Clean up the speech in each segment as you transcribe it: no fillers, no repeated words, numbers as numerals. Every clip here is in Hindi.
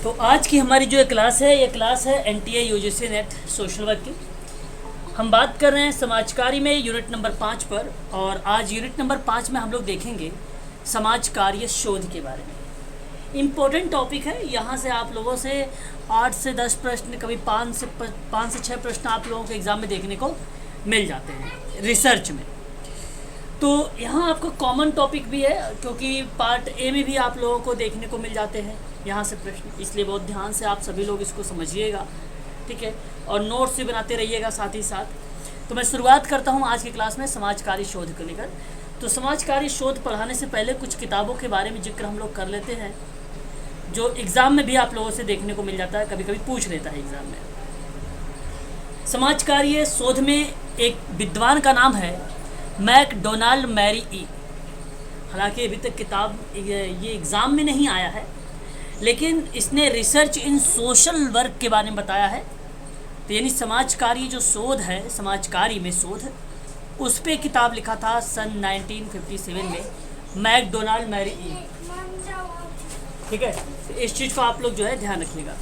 तो आज की हमारी जो क्लास है, ये क्लास है NTA UGC net social work की। हम बात कर रहे हैं समाजकारी में यूनिट नंबर 5 पर, और आज यूनिट नंबर 5 में हम लोग देखेंगे समाज कार्य शोध के बारे में। इम्पोर्टेंट टॉपिक है। यहाँ से आप लोगों से 8 से 10 प्रश्न, कभी 5 से 6 प्रश्न आप लोगों के एग्ज़ाम में देखने को मिल जाते हैं रिसर्च में। तो यहाँ आपका कॉमन टॉपिक भी है, क्योंकि पार्ट ए में भी आप लोगों को देखने को मिल जाते हैं यहाँ से प्रश्न, इसलिए बहुत ध्यान से आप सभी लोग इसको समझिएगा, ठीक है, और नोट्स भी बनाते रहिएगा साथ ही साथ। तो मैं शुरुआत करता हूँ आज की क्लास में समाजकारी शोध को लेकर। तो समाजकारी शोध पढ़ाने से पहले कुछ किताबों के बारे में जिक्र हम लोग कर लेते हैं, जो एग्ज़ाम में भी आप लोगों से देखने को मिल जाता है, कभी कभी पूछ लेता है एग्ज़ाम में। समाजकार्य शोध में एक विद्वान का नाम है मैकडोनाल्ड मैरी ई। हालांकि अभी तक किताब ये एग्ज़ाम में नहीं आया है, लेकिन इसने रिसर्च इन सोशल वर्क के बारे में बताया है। तो यानी समाजकारी जो शोध है, समाजकारी में शोध, उस पर किताब लिखा था सन 1957 में मैकडोनाल्ड मैरी ई, ठीक है। तो इस चीज़ को आप लोग जो है ध्यान रखिएगा।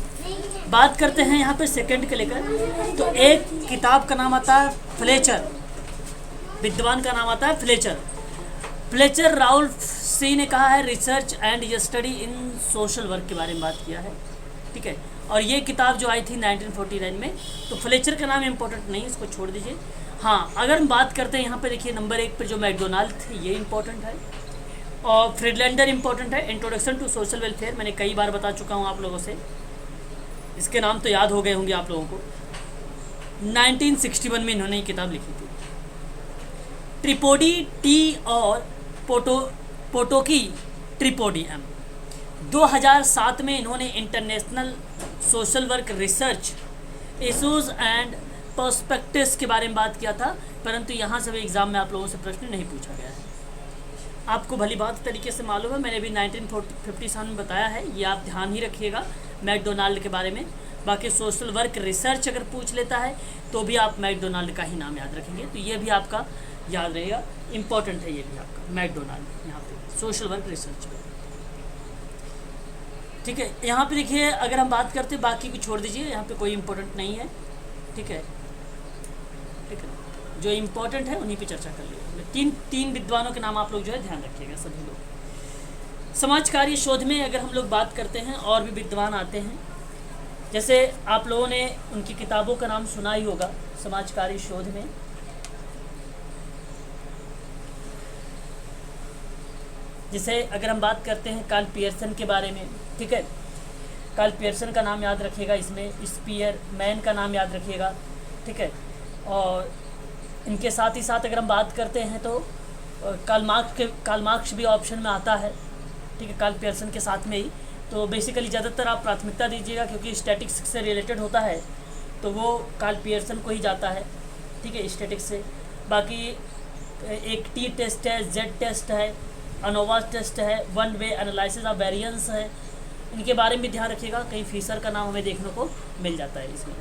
बात करते हैं यहाँ पे सेकंड के लेकर। तो एक किताब का नाम आता है फ्लेचर, विद्वान का नाम आता है फ्लेचर। फ्लेचर राउल्फ सी ने कहा है research and study in social work के बारे में बात किया है, ठीक है। और ये किताब जो आई थी 1949 में। तो फ्लेचर का नाम इम्पोर्टेंट नहीं, इसको छोड़ दीजिए। हाँ, अगर हम बात करते हैं यहाँ पे, देखिए नंबर 1 पर जो मैकडोनाल्ड थे, ये इम्पोर्टेंट है, और फ्रीडलैंडर इम्पोर्टेंट है। इंट्रोडक्शन टू सोशल वेलफेयर मैंने कई बार बता चुका हूँ आप लोगों से, इसके नाम तो याद हो गए होंगे आप लोगों को। 1961 में इन्होंने ये किताब लिखी थी। ट्रिपोडी टी और पोटोकी ट्रिपोडी एम। 2007 में इन्होंने international social work research issues and perspectives के बारे में बात किया था, परंतु यहाँ से भी एग्ज़ाम में आप लोगों से प्रश्न नहीं पूछा गया है। आपको भली बात तरीके से मालूम है, मैंने भी 1957 में बताया है, ये आप ध्यान ही रखिएगा मैकडोनाल्ड के बारे में। बाकी सोशल वर्क रिसर्च अगर पूछ लेता है तो भी आप मैकडोनाल्ड का ही नाम याद रखेंगे, तो ये भी आपका याद रहेगा, इम्पोर्टेंट है ये भी आपका मैकडोनाल्ड यहाँ पे सोशल वर्क रिसर्च पे, ठीक है। यहाँ पे देखिए, अगर हम बात करते, बाकी को छोड़ दीजिए, यहाँ पे कोई इम्पोर्टेंट नहीं है, ठीक है, ठीक है। जो इम्पोर्टेंट है उन्हीं पे चर्चा कर लीजिए। तीन विद्वानों के नाम आप लोग जो है ध्यान रखिएगा सभी लोग। समाजकारी शोध में अगर हम लोग बात करते हैं, और भी विद्वान आते हैं, जैसे आप लोगों ने उनकी किताबों का नाम सुना ही होगा समाजकारी शोध में। जैसे अगर हम बात करते हैं कार्ल पियर्सन के बारे में, ठीक है, कार्ल पियर्सन का नाम याद रखिएगा, इसमें स्पीयर मैन का नाम याद रखिएगा, ठीक है। और इनके साथ ही साथ अगर हम बात करते हैं तो कार्ल मार्क्स भी ऑप्शन में आता है, ठीक है, कार्ल पियर्सन के साथ में ही। तो बेसिकली ज़्यादातर आप प्राथमिकता दीजिएगा, क्योंकि स्टैटिक्स से रिलेटेड होता है तो वो कार्ल पियर्सन को ही जाता है, ठीक है, स्टैटिक्स से। बाकी एक टी टेस्ट है, जेड टेस्ट है, अनोवा टेस्ट है, one way analysis of variance है, इनके बारे में भी ध्यान रखिएगा। कहीं फीसर का नाम हमें देखने को मिल जाता है इसमें।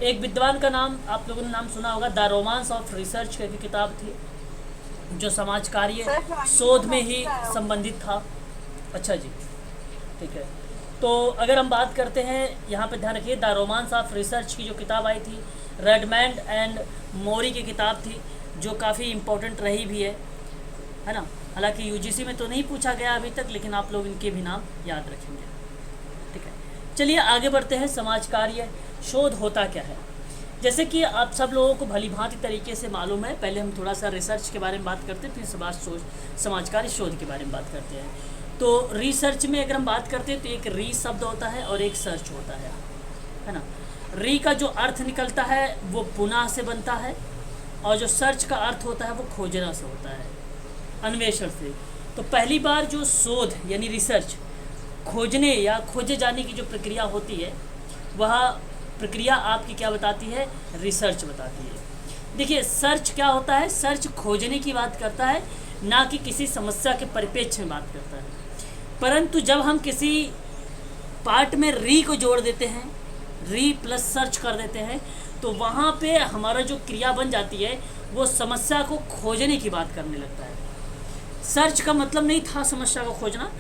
एक विद्वान का नाम आप लोगों ने नाम सुना होगा, द रोमांस ऑफ रिसर्च की किताब थी, जो समाज कार्य शोध में ही संबंधित था। अच्छा जी, ठीक है। तो अगर हम बात करते हैं, यहाँ पे ध्यान रखिए, द रोमांस ऑफ रिसर्च की जो किताब आई थी, रेडमैंड एंड मोरी की किताब थी, जो काफ़ी इम्पोर्टेंट रही भी है ना। हालांकि यूजीसी में तो नहीं पूछा गया अभी तक, लेकिन आप लोग इनके भी नाम याद रखेंगे, ठीक है। चलिए आगे बढ़ते हैं। समाज कार्य शोध होता क्या है? जैसे कि आप सब लोगों को भली भांति तरीके से मालूम है, पहले हम थोड़ा सा रिसर्च के बारे में बात करते हैं, फिर समाजकारी शोध के बारे में बात करते हैं। तो रिसर्च में अगर हम बात करते हैं तो एक री शब्द होता है और एक सर्च होता है ना। री का जो अर्थ निकलता है वो पुनः से बनता है, और जो सर्च का अर्थ होता है वो खोजना से होता है, अन्वेषण से। तो पहली बार जो शोध यानी रिसर्च, खोजने या खोजे जाने की जो प्रक्रिया होती है, वह प्रक्रिया आपकी क्या बताती है? रिसर्च बताती है। देखिए, सर्च क्या होता है? सर्च खोजने की बात करता है, ना कि किसी समस्या के परिप्रेक्ष्य में बात करता है। परंतु जब हम किसी पार्ट में री को जोड़ देते हैं, री प्लस सर्च कर देते हैं, तो वहाँ पे हमारा जो क्रिया बन जाती है वो समस्या को खोजने की बात करने लगता है। सर्च का मतलब नहीं था समस्या को खोजना,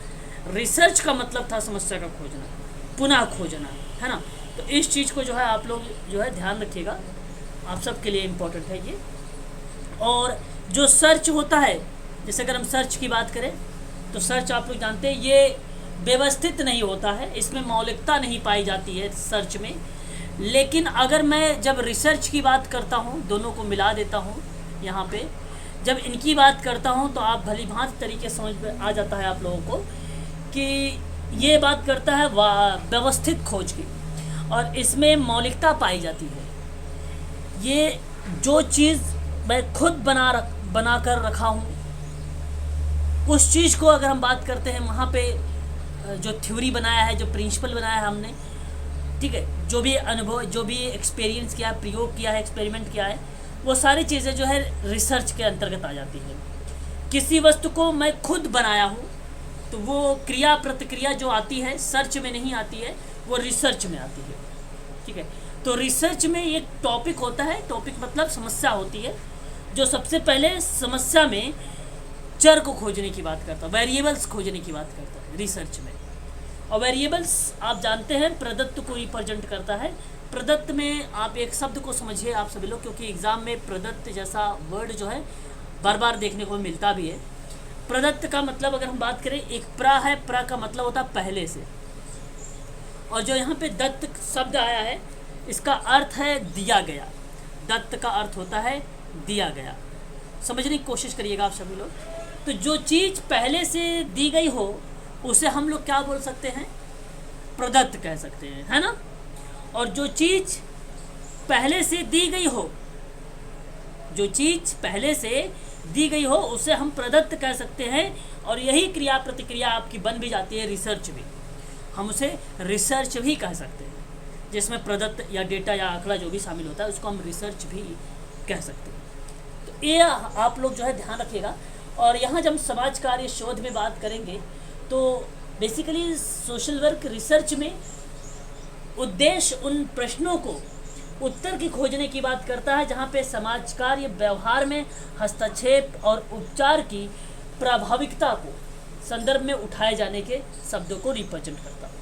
रिसर्च का मतलब था समस्या का खोजना। पुनः खोजना, है ना। तो इस चीज़ को जो है आप लोग जो है ध्यान रखिएगा, आप सबके लिए इम्पोर्टेंट है ये। और जो सर्च होता है, जैसे अगर हम सर्च की बात करें तो सर्च आप लोग जानते हैं ये व्यवस्थित नहीं होता है, इसमें मौलिकता नहीं पाई जाती है सर्च में। लेकिन अगर मैं जब रिसर्च की बात करता हूँ, दोनों को मिला देता हूँ यहाँ पे, जब इनकी बात करता हूँ तो आप भली भांति तरीके समझ में आ जाता है आप लोगों को कि ये बात करता है व्यवस्थित खोज की, और इसमें मौलिकता पाई जाती है। ये जो चीज़ मैं खुद बना कर रखा हूँ, उस चीज़ को अगर हम बात करते हैं, वहाँ पे जो थ्योरी बनाया है, जो प्रिंसिपल बनाया है हमने, ठीक है, जो भी अनुभव, जो भी एक्सपीरियंस किया है, प्रयोग किया है, एक्सपेरिमेंट किया है, वो सारी चीज़ें जो है रिसर्च के अंतर्गत आ जाती है। किसी वस्तु को मैं खुद बनाया हूँ तो वो क्रिया प्रतिक्रिया जो आती है सर्च में नहीं आती है, वो रिसर्च में आती है, ठीक है। तो रिसर्च में एक टॉपिक होता है, टॉपिक मतलब समस्या होती है, जो सबसे पहले समस्या में चर को खोजने की बात करता है, वेरिएबल्स खोजने की बात करता है रिसर्च में। और वेरिएबल्स आप जानते हैं प्रदत्त को रिप्रेजेंट करता है। प्रदत्त में आप एक शब्द को समझिए आप सभी लोग, क्योंकि एग्ज़ाम में प्रदत्त जैसा वर्ड जो है बार बार देखने को मिलता भी है। प्रदत्त का मतलब अगर हम बात करें, एक प्रा है, प्रा का मतलब होता है पहले से, और जो यहाँ पे दत्त शब्द आया है इसका अर्थ है दिया गया। दत्त का अर्थ होता है दिया गया, समझने की कोशिश करिएगा आप सभी लोग। तो जो चीज़ पहले से दी गई हो उसे हम लोग क्या बोल सकते हैं, प्रदत्त कह सकते हैं, है ना। और जो चीज़ पहले से दी गई हो, जो चीज़ पहले से दी गई हो उसे हम प्रदत्त कह सकते हैं। और यही क्रिया प्रतिक्रिया आपकी बन भी जाती है रिसर्च भी, हम उसे रिसर्च भी कह सकते हैं, जिसमें प्रदत्त या डेटा या आंकड़ा जो भी शामिल होता है उसको हम रिसर्च भी कह सकते हैं। तो ये आप लोग जो है ध्यान रखिएगा। और यहाँ जब समाज कार्य शोध में बात करेंगे तो बेसिकली सोशल वर्क रिसर्च में उद्देश्य उन प्रश्नों को उत्तर की खोजने की बात करता है जहाँ पे समाज कार्य व्यवहार में हस्तक्षेप और उपचार की प्रभाविकता को संदर्भ में उठाए जाने के शब्दों को रिप्रेजेंट करता है।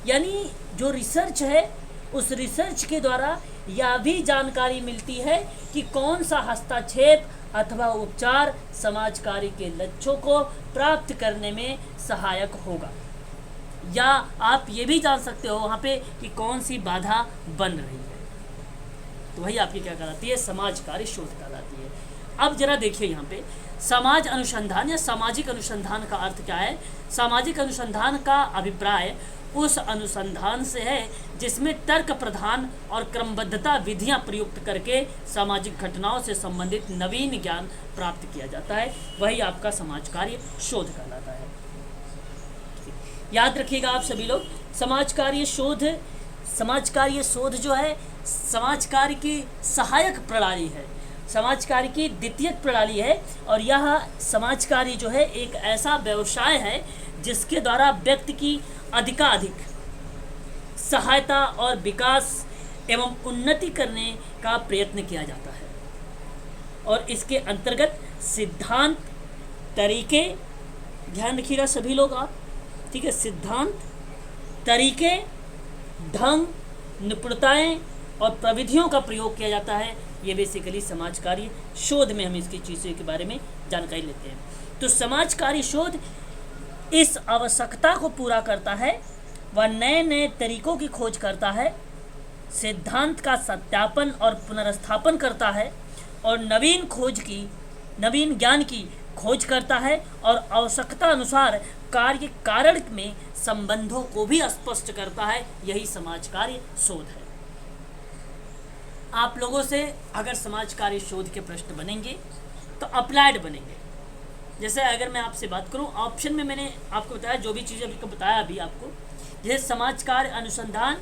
यानी जो रिसर्च है उस रिसर्च के द्वारा यह भी जानकारी मिलती है कि कौन सा हस्तक्षेप अथवा उपचार समाज कार्य के लक्ष्यों को प्राप्त करने में सहायक होगा, या आप ये भी जान सकते हो वहाँ पे कि कौन सी बाधा बन रही है। तो वही आपकी क्या कहलाती है, समाज कार्य शोध कहलाती है। अब जरा देखिए यहाँ पे समाज अनुसंधान या सामाजिक अनुसंधान का अर्थ क्या है। सामाजिक अनुसंधान का अभिप्राय उस अनुसंधान से है जिसमें तर्क प्रधान और क्रमबद्धता विधियां प्रयुक्त करके सामाजिक घटनाओं से संबंधित नवीन ज्ञान प्राप्त किया जाता है, वही आपका समाज कार्य शोध कहलाता है। याद रखिएगा आप सभी लोग, समाज कार्य शोध जो है समाज कार्य की सहायक प्रणाली है, समाज कार्य की द्वितीयक प्रणाली है। और यह समाज कार्य जो है एक ऐसा व्यवसाय है जिसके द्वारा व्यक्ति की अधिकाधिक सहायता और विकास एवं उन्नति करने का प्रयत्न किया जाता है। और इसके अंतर्गत सिद्धांत, तरीके, ध्यान रखिएगा सभी लोग आप, ठीक है, सिद्धांत, तरीके, ढंग, निपुणताएं और प्रविधियों का प्रयोग किया जाता है। ये बेसिकली समाज कार्य शोध में हम इसकी चीज़ों के बारे में जानकारी लेते हैं। तो समाज कार्य शोध इस आवश्यकता को पूरा करता है, वह नए नए तरीकों की खोज करता है, सिद्धांत का सत्यापन और पुनर्स्थापन करता है, और नवीन ज्ञान की खोज करता है, और आवश्यकता अनुसार कार्य कारण में संबंधों को भी स्पष्ट करता है। यही समाज कार्य शोध है। आप लोगों से अगर समाज कार्य शोध के प्रश्न बनेंगे तो अप्लाइड बनेंगे। जैसे अगर मैं आपसे बात करूं, ऑप्शन में मैंने आपको बताया, जो भी चीज़ें अभी बताया अभी आपको, जैसे समाज कार्य अनुसंधान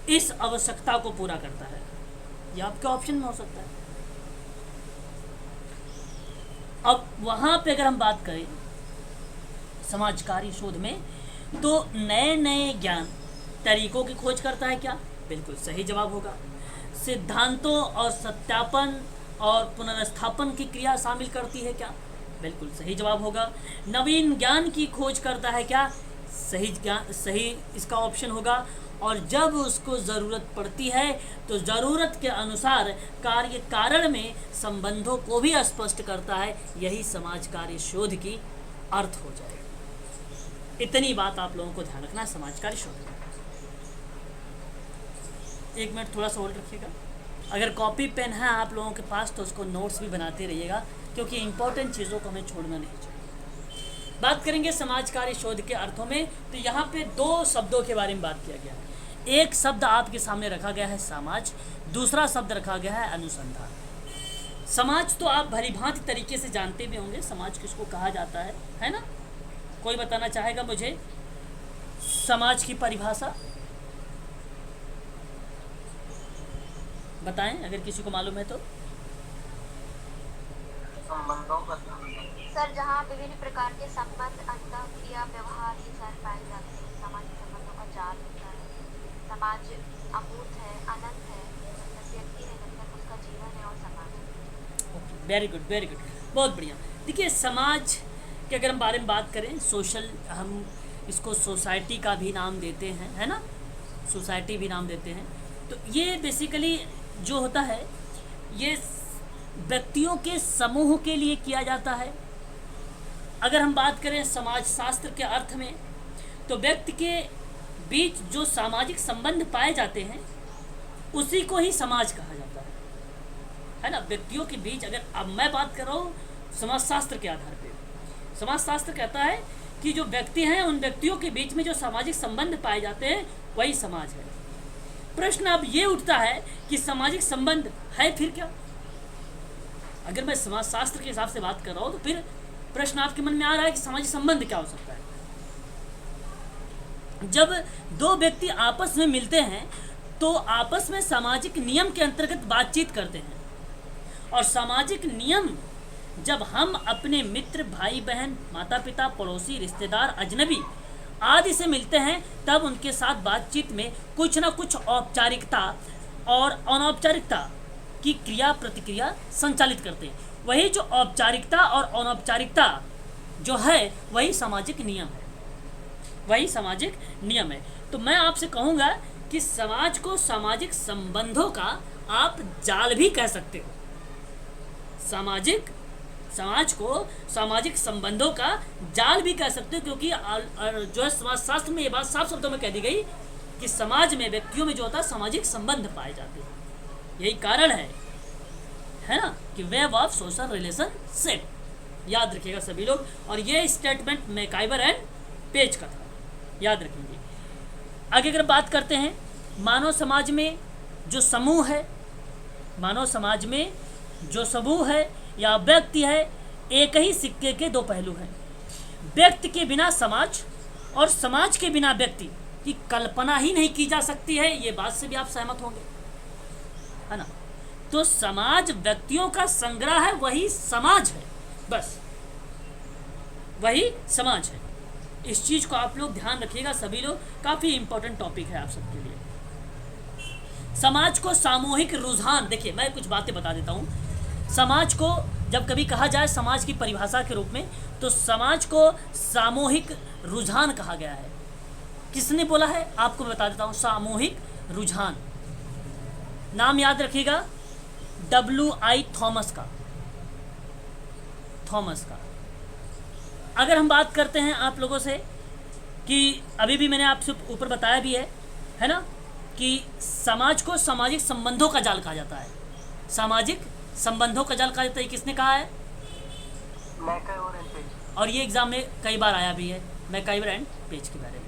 इस आवश्यकता को पूरा करता है, यह आपके ऑप्शन में हो सकता है। अब वहाँ पे अगर हम बात करें समाज कार्य शोध में, तो नए नए ज्ञान तरीकों की खोज करता है क्या? बिल्कुल सही जवाब होगा। सिद्धांतों और सत्यापन और पुनर्स्थापन की क्रिया शामिल करती है क्या? बिल्कुल सही जवाब होगा। नवीन ज्ञान की खोज करता है क्या? सही इसका ऑप्शन होगा। और जब उसको ज़रूरत पड़ती है तो ज़रूरत के अनुसार कार्य कारण में संबंधों को भी स्पष्ट करता है। यही समाज कार्य शोध की अर्थ हो जाएगा। इतनी बात आप लोगों को ध्यान रखना है समाज कार्य शोध में। 1 मिनट थोड़ा सा होल्ड रखिएगा। अगर कॉपी पेन है आप लोगों के पास तो उसको नोट्स भी बनाते रहिएगा, क्योंकि इंपॉर्टेंट चीज़ों को हमें छोड़ना नहीं चाहिए। बात करेंगे समाज कार्य शोध के अर्थों में, तो यहाँ पे 2 शब्दों के बारे में बात किया गया है। एक शब्द आपके सामने रखा गया है समाज, दूसरा शब्द रखा गया है अनुसंधान। समाज तो आप भलीभांति तरीके से जानते भी होंगे, समाज किसको कहा जाता है ना? कोई बताना चाहेगा मुझे समाज की परिभाषा? बताएं अगर किसी को मालूम है तो। सर, जहाँ विभिन्न प्रकार के संबंध, अंतः क्रिया, व्यवहार ये सारे पाए जाते हैं, सामाजिक संबंधों का जाल होता है। समाज अमूर्त है, अनंत है, जब व्यक्ति है जब तक उसका जीवन है और समाज है। वेरी गुड, वेरी गुड, बहुत बढ़िया। देखिए समाज के अगर हम बारे में बात करें, सोशल, हम इसको सोसाइटी का भी नाम देते हैं, है ना? सोसाइटी भी नाम देते हैं। तो ये बेसिकली जो होता है ये व्यक्तियों के समूह के लिए किया जाता है। अगर हम बात करें समाज शास्त्र के अर्थ में, तो व्यक्ति के बीच जो सामाजिक संबंध पाए जाते हैं उसी को ही समाज कहा जाता है ना? व्यक्तियों के बीच, अगर अब मैं बात कर रहा हूँ समाज शास्त्र के आधार पे, समाज शास्त्र कहता है कि जो व्यक्ति हैं उन व्यक्तियों के बीच में जो सामाजिक संबंध पाए जाते हैं वही समाज है। प्रश्न अब ये उठता है कि सामाजिक संबंध है फिर क्या? अगर मैं समाज शास्त्र के हिसाब से बात कर रहा हूँ तो फिर प्रश्न आपके मन में आ रहा है कि सामाजिक संबंध क्या हो सकता है? जब 2 व्यक्ति आपस में मिलते हैं तो आपस में सामाजिक नियम के अंतर्गत बातचीत करते हैं, और सामाजिक नियम जब हम अपने मित्र, भाई बहन, माता पिता, पड़ोसी, रिश्तेदार, अजनबी आदि से मिलते हैं तब उनके साथ बातचीत में कुछ ना कुछ औपचारिकता और अनौपचारिकता की क्रिया प्रतिक्रिया संचालित करते हैं। वही जो औपचारिकता और अनौपचारिकता जो है वही सामाजिक नियम है, वही सामाजिक नियम है। तो मैं आपसे कहूँगा कि समाज को सामाजिक संबंधों का आप जाल भी कह सकते हो। समाज को सामाजिक संबंधों का जाल भी कह सकते हो, क्योंकि जो है समाज शास्त्र में ये बात साफ शब्दों में कह दी गई कि समाज में, व्यक्तियों में जो होता है सामाजिक संबंध पाए जाते हैं। यही कारण है ना कि वेब ऑफ सोशल रिलेशनशिप। याद रखिएगा सभी लोग। और ये स्टेटमेंट मैकाइवर एंड पेज का था, याद रखेंगे। आगे अगर बात करते हैं मानव समाज में जो समूह है, मानव समाज में जो समूह है या व्यक्ति है, एक ही सिक्के के 2 पहलू हैं। व्यक्ति के बिना समाज और समाज के बिना व्यक्ति की कल्पना ही नहीं की जा सकती है। ये बात से भी आप सहमत होंगे, है ना? तो समाज व्यक्तियों का संग्रह है, वही समाज है, बस वही समाज है। इस चीज को आप लोग ध्यान रखिएगा सभी लोग, काफी इंपॉर्टेंट टॉपिक है आप सबके लिए। समाज को सामूहिक रुझान, देखिए मैं कुछ बातें बता देता हूँ। समाज को जब कभी कहा जाए समाज की परिभाषा के रूप में, तो समाज को सामूहिक रुझान कहा गया है। किसने बोला है आपको बता देता हूँ। सामूहिक रुझान, नाम याद रखिएगा, W.I. थॉमस का। अगर हम बात करते हैं आप लोगों से कि अभी भी मैंने आपसे ऊपर बताया भी है ना, कि समाज को सामाजिक संबंधों का जाल कहा जाता है। सामाजिक संबंधों का जाल कहा जाता है, किसने कहा है? और ये एग्जाम में कई बार आया भी है, मैकाइवर एंड पेज के बारे में,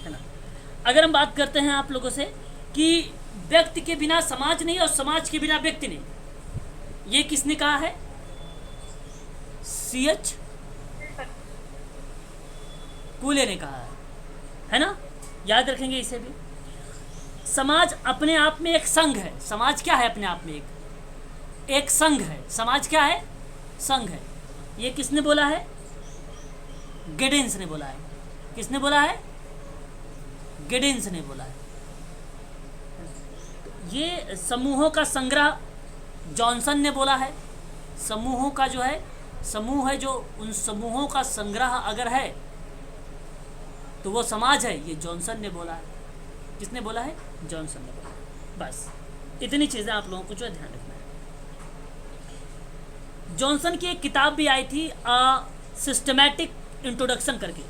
है ना। अगर हम बात करते हैं आप लोगों से कि व्यक्ति के बिना समाज नहीं और समाज के बिना व्यक्ति नहीं, ये किसने कहा है? C.H. कूले ने कहा है ना, याद रखेंगे इसे भी। समाज अपने आप में एक संघ है। समाज क्या है? अपने आप में एक संघ है। समाज क्या है? संघ है। ये किसने बोला है? गिडिन्स ने बोला है। किसने बोला है? गिडिन्स ने बोला है। ये समूहों का संग्रह जॉनसन ने बोला है। समूहों का जो है, समूह है जो, उन समूहों का संग्रह अगर है तो वो समाज है, ये जॉनसन ने बोला है। किसने बोला है? जॉनसन ने बोला है। बस इतनी चीज़ें आप लोगों को जो है ध्यान रखना है। जॉनसन की एक किताब भी आई थी, सिस्टमैटिक इंट्रोडक्शन करके।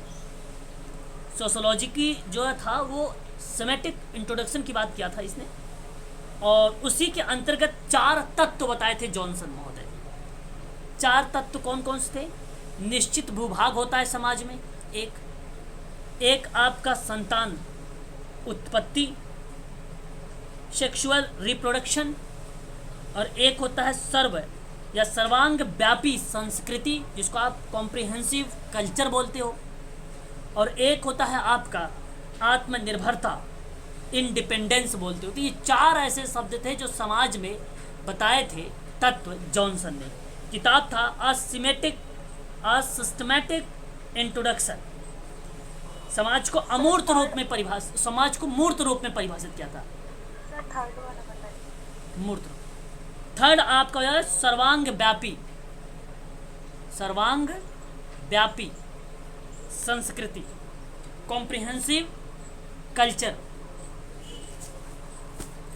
सोशोलॉजी की जो था वो सिस्टमैटिक इंट्रोडक्शन की बात किया था इसने, और उसी के अंतर्गत 4 तत्व बताए थे जॉनसन महोदय। 4 तत्व कौन कौन से थे? निश्चित भूभाग होता है समाज में, एक आपका संतान उत्पत्ति, सेक्सुअल रिप्रोडक्शन, और एक होता है सर्व या सर्वांग व्यापी संस्कृति, जिसको आप कॉम्प्रिहेंसिव कल्चर बोलते हो, और एक होता है आपका आत्मनिर्भरता, इंडिपेंडेंस बोलते हो। तो ये 4 ऐसे शब्द थे जो समाज में बताए थे तत्व जॉनसन ने। किताब था अ सिस्टमैटिक इंट्रोडक्शन। समाज को अमूर्त रूप में समाज को मूर्त रूप में परिभाषित किया था। सर थर्ड वाला बताइए। मूर्त रूप। थर्ड आपका है सर्वांग व्यापी संस्कृति, कॉम्प्रिहेंसिव कल्चर।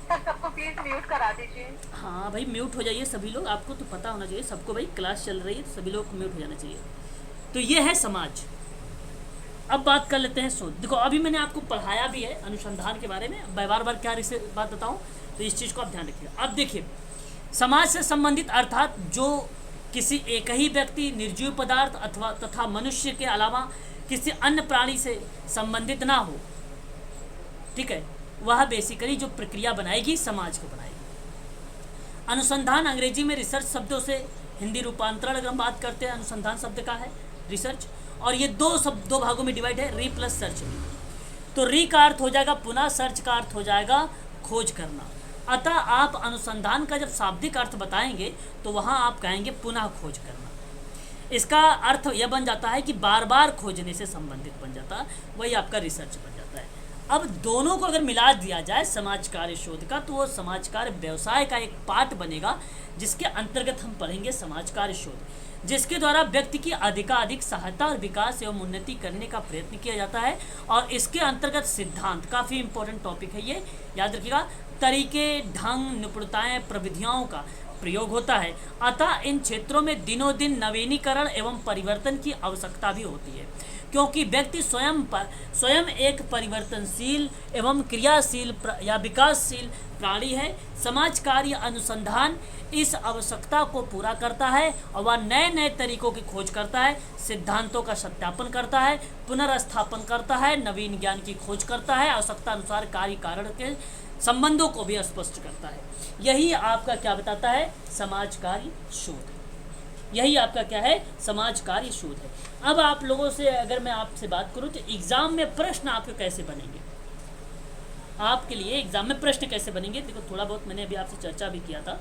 सर सबको प्लीज म्यूट करा दीजिए। हाँ भाई म्यूट हो जाइए सभी लोग, आपको तो पता होना चाहिए सबको भाई, क्लास चल रही है तो सभी लोग को म्यूट हो जाना चाहिए। तो ये है समाज। अब बात कर लेते हैं शोध। देखो अभी मैंने आपको पढ़ाया भी है अनुसंधान के बारे में, मैं बार बार क्या बात बताऊँ, तो इस चीज़ को आप ध्यान रखिएगा। अब देखिए समाज से संबंधित अर्थात जो किसी एक ही व्यक्ति, निर्जीव पदार्थ अथवा तथा मनुष्य के अलावा किसी अन्य प्राणी से संबंधित ना हो, ठीक है, वह बेसिकली जो प्रक्रिया बनाएगी समाज को बनाएगी। अनुसंधान अंग्रेजी में रिसर्च शब्दों से हिंदी रूपांतरण अगर हम बात करते हैं, अनुसंधान शब्द का है रिसर्च, और ये दो भागों में डिवाइड है, री प्लस सर्च में। तो री का अर्थ हो जाएगा पुनः, सर्च का अर्थ हो जाएगा खोज करना। अतः आप अनुसंधान का जब शाब्दिक अर्थ बताएंगे तो वहाँ आप कहेंगे पुनः खोज करना। इसका अर्थ यह बन जाता है कि बार बार खोजने से संबंधित बन जाता है, वही आपका रिसर्च बन जाता है। अब दोनों को अगर मिला दिया जाए समाज कार्य शोध का, तो वो समाज कार्य व्यवसाय का एक पार्ट बनेगा, जिसके अंतर्गत हम पढ़ेंगे समाज कार्य शोध, जिसके द्वारा व्यक्ति की अधिकाधिक सहायता और विकास एवं उन्नति करने का प्रयत्न किया जाता है। और इसके अंतर्गत सिद्धांत, काफ़ी इंपॉर्टेंट टॉपिक है ये, याद रखिएगा, तरीके, ढंग, निपुणताएं, प्रविधियों का प्रयोग होता है। अतः इन क्षेत्रों में दिनों दिन नवीनीकरण एवं परिवर्तन की आवश्यकता भी होती है, क्योंकि व्यक्ति स्वयं एक परिवर्तनशील एवं क्रियाशील या विकासशील प्राणी है। समाज कार्य अनुसंधान इस आवश्यकता को पूरा करता है और वह नए नए तरीकों की खोज करता है, सिद्धांतों का सत्यापन करता है, पुनर्स्थापन करता है, नवीन ज्ञान की खोज करता है, आवश्यकता अनुसार कार्य कारण के संबंधों को भी स्पष्ट करता है। यही आपका क्या बताता है? समाज कार्य शोध। यही आपका क्या है? समाज कार्य शोध है। अब आप लोगों से अगर मैं आपसे बात करूं तो एग्जाम में प्रश्न आपके कैसे बनेंगे, आपके लिए एग्जाम में प्रश्न कैसे बनेंगे, देखो थोड़ा बहुत मैंने अभी आपसे चर्चा भी किया था,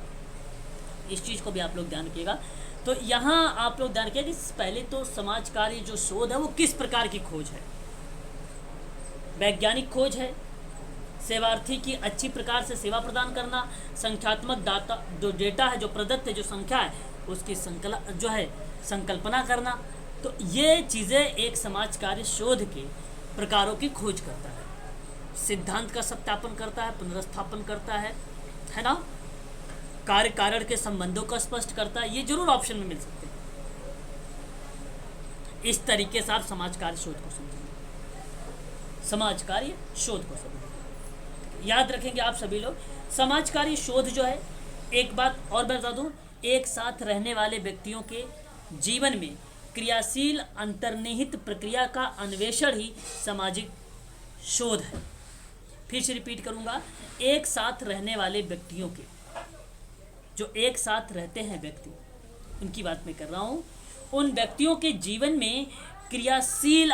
इस चीज़ को भी आप लोग ध्यान रखिएगा। तो यहाँ आप लोग ध्यान रखिएगा कि पहले तो समाज कार्य जो शोध है वो किस प्रकार की खोज है। वैज्ञानिक खोज है, सेवार्थी की अच्छी प्रकार से सेवा प्रदान करना, संख्यात्मक डाटा जो डेटा है, जो प्रदत्त है, जो संख्या है, उसकी संकल्पना करना। तो ये चीज़ें एक समाज कार्य शोध के प्रकारों की खोज करता है। सिद्धांत का सत्यापन करता है, पुनर्स्थापन करता है ना, कार्य कारण के संबंधों का स्पष्ट करता है। ये जरूर ऑप्शन में मिल सकते हैं। इस तरीके से आप समाज कार्य शोध को समझेंगे, समाज कार्य शोध को समझेंगे। याद रखेंगे आप सभी लोग, समाज कार्य शोध जो है, एक बात और बता दूं, एक साथ रहने वाले व्यक्तियों के जीवन में क्रियाशील अंतर्निहित प्रक्रिया का अन्वेषण ही सामाजिक शोध है। फिर से रिपीट करूंगा, एक साथ रहने वाले व्यक्तियों के, जो एक साथ रहते हैं व्यक्ति, उनकी बात मैं कर रहा हूँ, उन व्यक्तियों के जीवन में क्रियाशील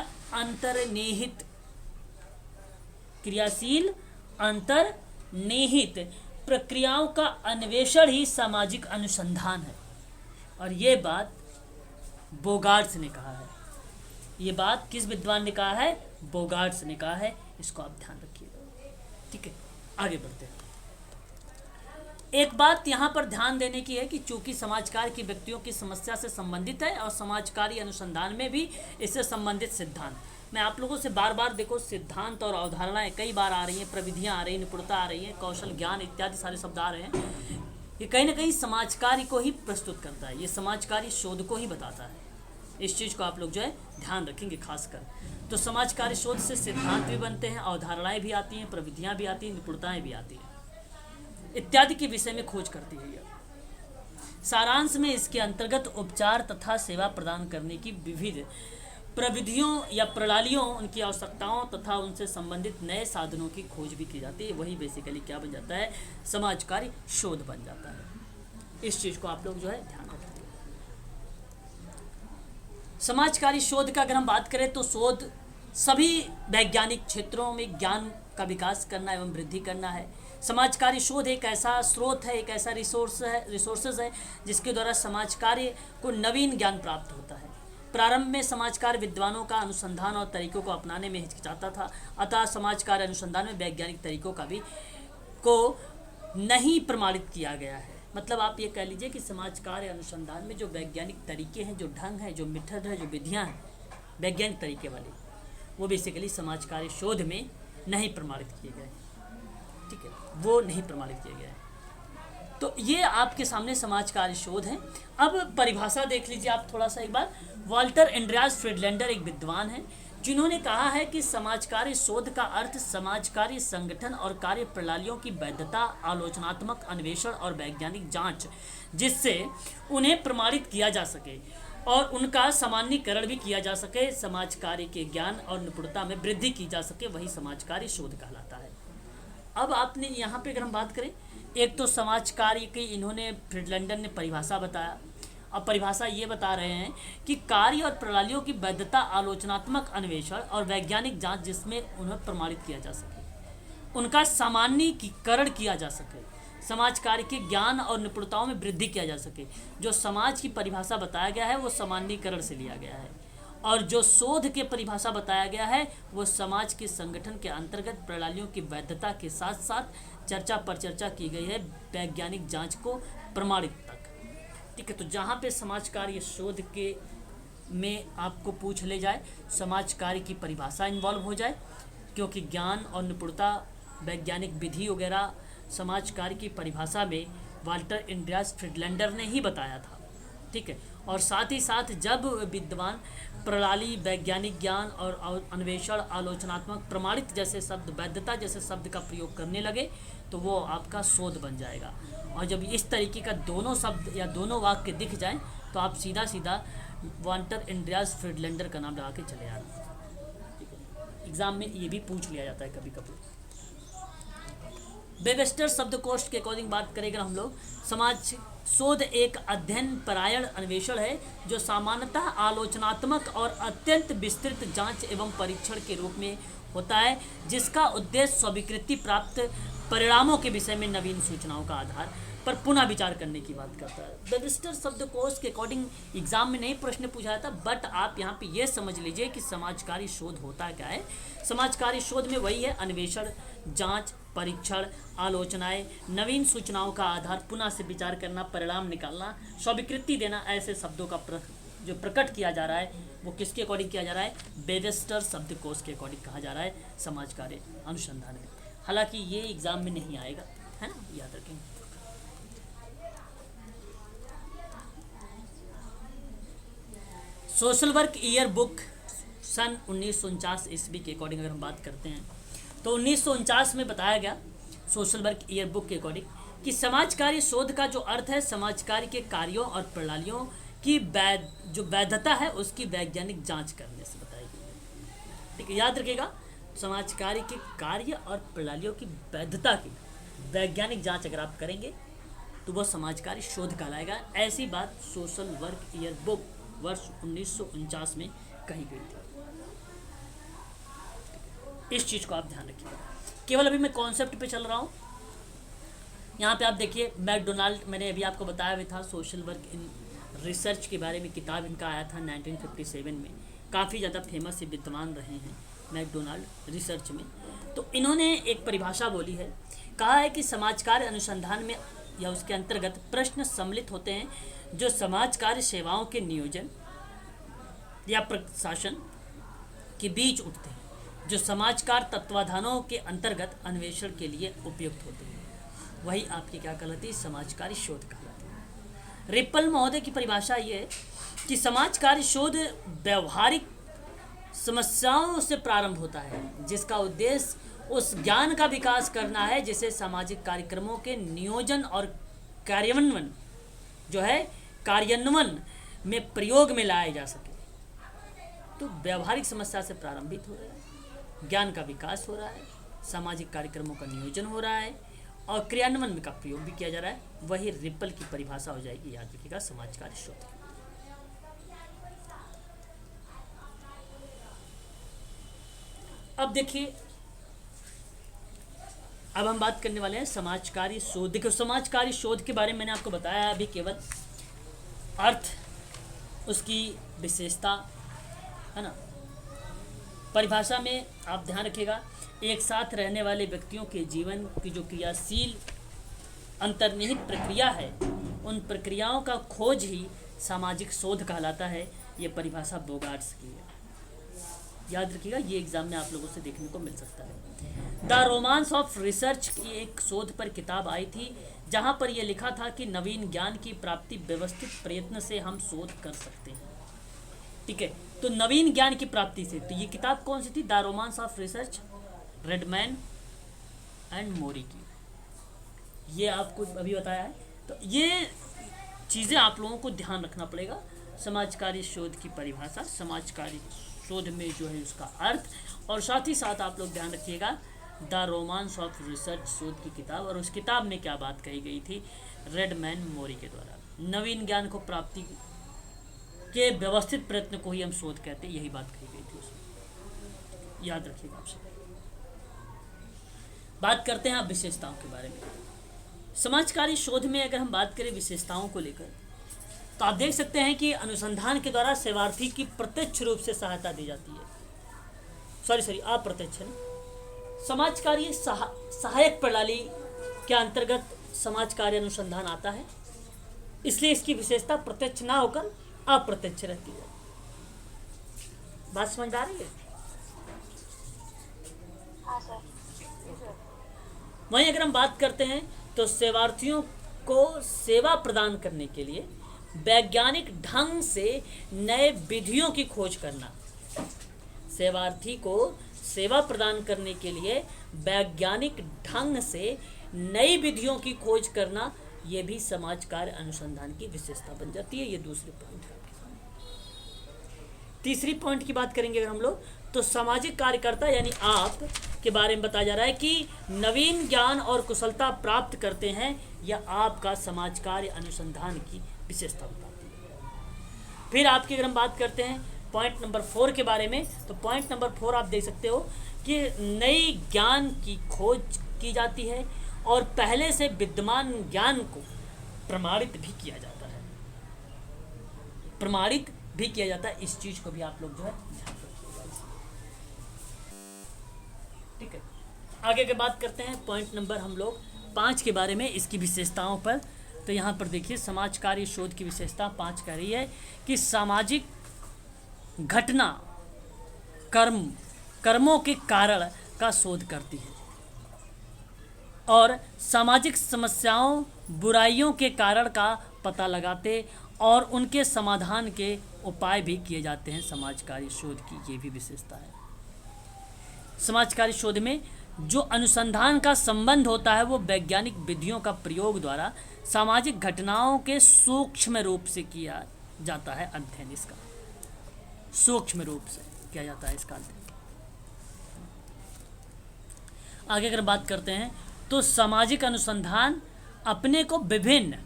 अंतर्निहित प्रक्रियाओं का अन्वेषण ही सामाजिक अनुसंधान है। और ये बात बोगार्ट्स ने कहा है। ये बात किस विद्वान ने कहा है? बोगार्ट्स ने कहा है। इसको आप ध्यान रखिएगा, ठीक है। आगे बढ़ते हैं। एक बात यहाँ पर ध्यान देने की है कि चूंकि समाज कार्य की व्यक्तियों की समस्या से संबंधित है और समाज कार्य अनुसंधान में भी इससे संबंधित सिद्धांत, मैं आप लोगों से बार बार देखो सिद्धांत और अवधारणाएं कई बार आ रही हैं, प्रविधियां आ रही हैं, निपुणता आ रही है, कौशल ज्ञान इत्यादि सारे शब्द आ रहे हैं। ये कहीं ना कहीं समाज कार्य को ही प्रस्तुत करता है, ये समाज कार्य शोध को ही बताता है। इस चीज़ को आप लोग जो है ध्यान रखेंगे खासकर। तो समाज कार्य शोध से सिद्धांत भी बनते हैं, अवधारणाएं भी आती हैं, प्रविधियां भी आती हैं, निपुणताएं भी आती हैं, इत्यादि के विषय में खोज करती है यह। सारांश में इसके अंतर्गत उपचार तथा सेवा प्रदान करने की विविध प्रविधियों या प्रणालियों, उनकी आवश्यकताओं तथा उनसे संबंधित नए साधनों की खोज भी की जाती है। वही बेसिकली क्या बन जाता है, समाज कार्य शोध बन जाता है। इस चीज़ को आप लोग जो है ध्यान रखें। समाज कार्य शोध का अगर हम बात करें तो शोध सभी वैज्ञानिक क्षेत्रों में ज्ञान का विकास करना एवं वृद्धि करना है। समाज कार्य शोध एक ऐसा स्रोत है, एक ऐसा रिसोर्सेज है जिसके द्वारा समाज कार्य को नवीन ज्ञान प्राप्त होता है। प्रारंभ में समाज कार्य विद्वानों का अनुसंधान और तरीकों को अपनाने में हिचकिचाता था, अतः समाज कार्य अनुसंधान में वैज्ञानिक तरीकों का भी को नहीं प्रमाणित किया गया है। मतलब आप ये कह लीजिए कि समाज कार्य अनुसंधान में जो वैज्ञानिक तरीके हैं, जो ढंग है, जो मेथड है, जो विधियाँ हैं वैज्ञानिक तरीके वाली, वो बेसिकली समाज कार्य शोध में नहीं प्रमाणित किए गए। ठीक है, वो नहीं प्रमाणित किए गए हैं। तो ये आपके सामने समाज कार्य शोध है। अब परिभाषा देख लीजिए आप थोड़ा सा एक बार। वाल्टर एंड्रियास फ्रीडलैंडर एक विद्वान हैं जिन्होंने कहा है कि समाज कार्य शोध का अर्थ समाज कार्य संगठन और कार्य प्रणालियों की वैधता, आलोचनात्मक अन्वेषण और वैज्ञानिक जांच, जिससे उन्हें प्रमाणित किया जा सके और उनका सामान्यीकरण भी किया जा सके, समाज कार्य के ज्ञान और निपुणता में वृद्धि की जा सके, वही समाज कार्य शोध कहलाता है। अब आपने यहाँ पे अगर हम बात करें, एक तो समाज कार्य की इन्होंने फ्रीडलैंडर ने परिभाषा बताया। अब परिभाषा ये बता रहे हैं कि कार्य और प्रणालियों की वैधता, आलोचनात्मक अन्वेषण और वैज्ञानिक जांच, जिसमें उन्हें प्रमाणित किया जा सके, उनका सामान्यीकरण किया जा सके, समाज कार्य के ज्ञान और निपुणताओं में वृद्धि किया जा सके। जो समाज की परिभाषा बताया गया है वो सामान्यीकरण से लिया गया है, और जो शोध के परिभाषा बताया गया है वो समाज के संगठन के अंतर्गत प्रणालियों की वैधता के साथ साथ चर्चा पर चर्चा की गई है वैज्ञानिक जांच को प्रमाणित तक। ठीक है, तो जहाँ पे समाज कार्य शोध के में आपको पूछ ले जाए, समाज कार्य की परिभाषा इन्वॉल्व हो जाए, क्योंकि ज्ञान और निपुणता, वैज्ञानिक विधि वगैरह समाज कार्य की परिभाषा में वाल्टर एंड्रियास फ्रीडलैंडर ने ही बताया था। ठीक है, और साथ ही साथ जब विद्वान प्रणाली, वैज्ञानिक ज्ञान और अन्वेषण, आलोचनात्मक, प्रमाणित जैसे शब्द, वैधता जैसे शब्द का प्रयोग करने लगे तो वो आपका शोध बन जाएगा। और जब इस तरीके का दोनों शब्द या दोनों वाक्य दिख जाएं तो आप सीधा सीधा वाल्टर एंड्रियास फ्रीडलैंडर का नाम लगा के चले आना। ठीक है, एग्जाम में ये भी पूछ लिया जाता है कभी कभी। वेबस्टर शब्दकोश के अकॉर्डिंग बात करेंगे हम लोग, समाज शोध एक अध्ययन परायण अन्वेषण है जो सामान्यतः आलोचनात्मक और अत्यंत विस्तृत जांच एवं परीक्षण के रूप में होता है, जिसका उद्देश्य स्वीकृति प्राप्त परिणामों के विषय में नवीन सूचनाओं का आधार पर पुनः विचार करने की बात करता है। वेबस्टर शब्दकोश के अकॉर्डिंग एग्जाम में नहीं प्रश्न पूछा जाता, बट आप यहाँ पे ये समझ लीजिए कि समाजकारी शोध होता क्या है। समाजकारी शोध में वही है, अन्वेषण, जांच, परीक्षण, आलोचनाएं, नवीन सूचनाओं का आधार, पुनः से विचार करना, परिणाम निकालना, स्वीकृति देना, ऐसे शब्दों का जो प्रकट किया जा रहा है वो किसके अकॉर्डिंग किया जा रहा है, वेबस्टर शब्दकोश के अकॉर्डिंग कहा जा रहा है समाज कार्य अनुसंधान में। हालांकि ये एग्जाम में नहीं आएगा, है ना, याद रखेंगे। सोशल वर्क ईयर बुक सन 1949 ईस्वी के अकॉर्डिंग अगर हम बात करते हैं तो 1949 में बताया गया सोशल वर्क ईयर बुक के अकॉर्डिंग कि समाज कार्य शोध का जो अर्थ है, समाज कार्य के कार्यों और प्रणालियों की जो वैधता है उसकी वैज्ञानिक जांच करने से बताई गई है। ठीक है, याद रखिएगा, समाज कार्य के कार्य और प्रणालियों की वैधता की वैज्ञानिक जांच अगर आप करेंगे तो वह समाज कार्य शोध कहलाएगा। ऐसी बात सोशल वर्क ईयर बुक वर्ष 1949 में कही गई थी। इस चीज़ को आप ध्यान रखिएगा। केवल अभी मैं कॉन्सेप्ट पे चल रहा हूँ। यहाँ पे आप देखिए मैकडोनाल्ड, मैंने अभी आपको बताया भी था, सोशल वर्क इन रिसर्च के बारे में किताब इनका आया था 1957 में। काफ़ी ज़्यादा फेमस विद्वान रहे हैं मैकडोनाल्ड रिसर्च में। तो इन्होंने एक परिभाषा बोली है, कहा है कि समाज कार्य अनुसंधान में या उसके अंतर्गत प्रश्न सम्मिलित होते हैं जो समाज कार्य सेवाओं के नियोजन या प्रशासन, के बीच उठते हैं, जो समाजकार तत्वाधानों के अंतर्गत अन्वेषण के लिए उपयुक्त होते हैं, वही आपकी क्या कहलाती है, समाजकारी शोध कहलाती है। रिप्पल महोदय की परिभाषा ये है कि समाजकारी शोध व्यवहारिक समस्याओं से प्रारंभ होता है, जिसका उद्देश्य उस ज्ञान का विकास करना है जिसे सामाजिक कार्यक्रमों के नियोजन और कार्यान्वयन में प्रयोग में लाया जा सके। तो व्यवहारिक समस्या से प्रारंभित हो रहा है, ज्ञान का विकास हो रहा है, सामाजिक कार्यक्रमों का नियोजन हो रहा है और क्रियान्वयन का प्रयोग भी किया जा रहा है, वही रिप्पल की परिभाषा हो जाएगी, याद रखिएगा, समाजकारी शोध। अब देखिए, अब हम बात करने वाले हैं समाजकारी शोध। देखो, समाजकारी शोध के बारे में मैंने आपको बताया अभी केवल अर्थ, उसकी विशेषता, है ना। परिभाषा में आप ध्यान रखिएगा, एक साथ रहने वाले व्यक्तियों के जीवन की जो क्रियाशील अंतर्निहित प्रक्रिया है, उन प्रक्रियाओं का खोज ही सामाजिक शोध कहलाता है। ये परिभाषा बोगार्ट्स की है, याद रखिएगा, ये एग्जाम में आप लोगों से देखने को मिल सकता है। द रोमांस ऑफ रिसर्च की एक शोध पर किताब आई थी, जहाँ पर यह लिखा था कि नवीन ज्ञान की प्राप्ति व्यवस्थित प्रयत्न से हम शोध कर सकते हैं। ठीक है, तो नवीन ज्ञान की प्राप्ति से, तो ये किताब कौन सी थी, the romance of research, Redman and Mory की, ये आपको अभी बताया है। तो ये चीज़ें आप लोगों को ध्यान रखना पड़ेगा। समाजकारी शोध की परिभाषा, समाजकारी शोध में जो है उसका अर्थ, और साथ ही साथ आप लोग ध्यान रखिएगा द रोमांस ऑफ रिसर्च शोध की किताब, और उस किताब में क्या बात कही गई थी, रेडमैन मोरी के द्वारा नवीन ज्ञान को प्राप्ति के व्यवस्थित प्रयत्न को ही हम शोध कहते हैं, यही बात कही गई थी उसमें, याद रखिएगा आप सब। बात करते हैं आप विशेषताओं के बारे में। समाजकारी शोध में अगर हम बात करें विशेषताओं को लेकर, तो आप देख सकते हैं कि अनुसंधान के द्वारा सेवार्थी की प्रत्यक्ष रूप से सहायता दी जाती है, अप्रत्यक्ष है। समाजकारी सहायक प्रणाली के अंतर्गत समाज कार्य अनुसंधान आता है, इसलिए इसकी विशेषता प्रत्यक्ष ना होकर अप्रत्यक्ष रहती है। बात समझ आ रही है? हाँ सर। वहीं अगर हम बात करते हैं तो सेवार्थियों को सेवा प्रदान करने के लिए वैज्ञानिक ढंग से नए विधियों की खोज करना, सेवार्थी को सेवा प्रदान करने के लिए वैज्ञानिक ढंग से नई विधियों की खोज करना, ये भी समाज कार्य अनुसंधान की विशेषता बन जाती है। ये दूसरे पॉइंट है। तीसरी पॉइंट की बात करेंगे अगर हम लोग, तो सामाजिक कार्यकर्ता यानी आप के बारे में बताया जा रहा है कि नवीन ज्ञान और कुशलता प्राप्त करते हैं, यह आपका समाज कार्य अनुसंधान की विशेषता बताती है। फिर आपकी अगर हम बात करते हैं पॉइंट नंबर 4 के बारे में, तो पॉइंट नंबर 4 आप देख सकते हो कि नई ज्ञान की खोज की जाती है और पहले से विद्यमान ज्ञान को प्रमाणित भी किया जाता है, इस चीज को भी आप लोग जो है ध्यान रखिएगा। ठीक है, आगे की बात करते हैं पॉइंट नंबर हम लोग 5 के बारे में, इसकी विशेषताओं पर। तो यहाँ पर देखिए, समाज कार्य शोध की विशेषता 5 कह रही है कि सामाजिक घटना कर्मों के कारण का शोध करती है और सामाजिक समस्याओं बुराइयों के कारण का पता लगाते और उनके समाधान के उपाय भी किए जाते हैं। समाजकारी शोध की ये भी विशेषता है। समाजकारी शोध में जो अनुसंधान का संबंध होता है वो वैज्ञानिक विधियों का प्रयोग द्वारा सामाजिक घटनाओं के सूक्ष्म रूप से किया जाता है अध्ययन, इसका सूक्ष्म रूप से किया जाता है इसका अध्ययन। आगे अगर बात करते हैं तो सामाजिक अनुसंधान अपने को विभिन्न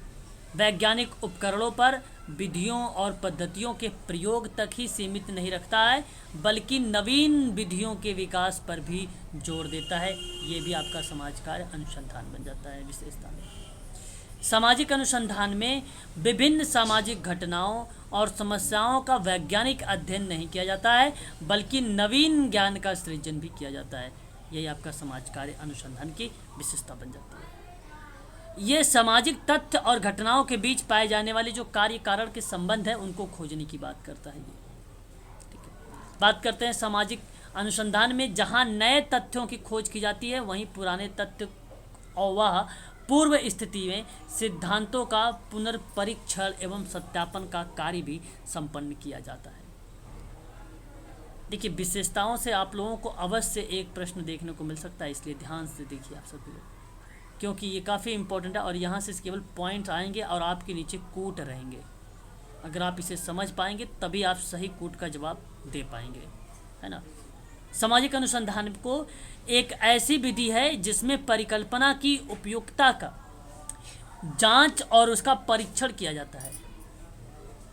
वैज्ञानिक उपकरणों पर विधियों और पद्धतियों के प्रयोग तक ही सीमित नहीं रखता है, बल्कि नवीन विधियों के विकास पर भी जोर देता है। ये भी आपका समाज कार्य अनुसंधान बन जाता है विशेषता में। सामाजिक अनुसंधान में विभिन्न सामाजिक घटनाओं और समस्याओं का वैज्ञानिक अध्ययन नहीं किया जाता है, बल्कि नवीन ज्ञान का सृजन भी किया जाता है। यही आपका समाज कार्य अनुसंधान की विशेषता बन जाती है। ये सामाजिक तथ्य और घटनाओं के बीच पाए जाने वाले जो कार्य कारण के संबंध है उनको खोजने की बात करता है ये। ठीक है, बात करते हैं सामाजिक अनुसंधान में, जहाँ नए तथ्यों की खोज की जाती है वहीं पुराने तथ्य और वह पूर्व स्थिति में सिद्धांतों का पुनर्परीक्षण एवं सत्यापन का कार्य भी संपन्न किया जाता है। देखिए, विशेषताओं से आप लोगों को अवश्य एक प्रश्न देखने को मिल सकता है, इसलिए ध्यान से देखिए आप सभी लोग, क्योंकि ये काफ़ी इंपॉर्टेंट है और यहाँ से केवल पॉइंट आएंगे और आपके नीचे कूट रहेंगे। अगर आप इसे समझ पाएंगे तभी आप सही कूट का जवाब दे पाएंगे, है ना। सामाजिक अनुसंधान को एक ऐसी विधि है जिसमें परिकल्पना की उपयुक्तता का जांच और उसका परीक्षण किया जाता है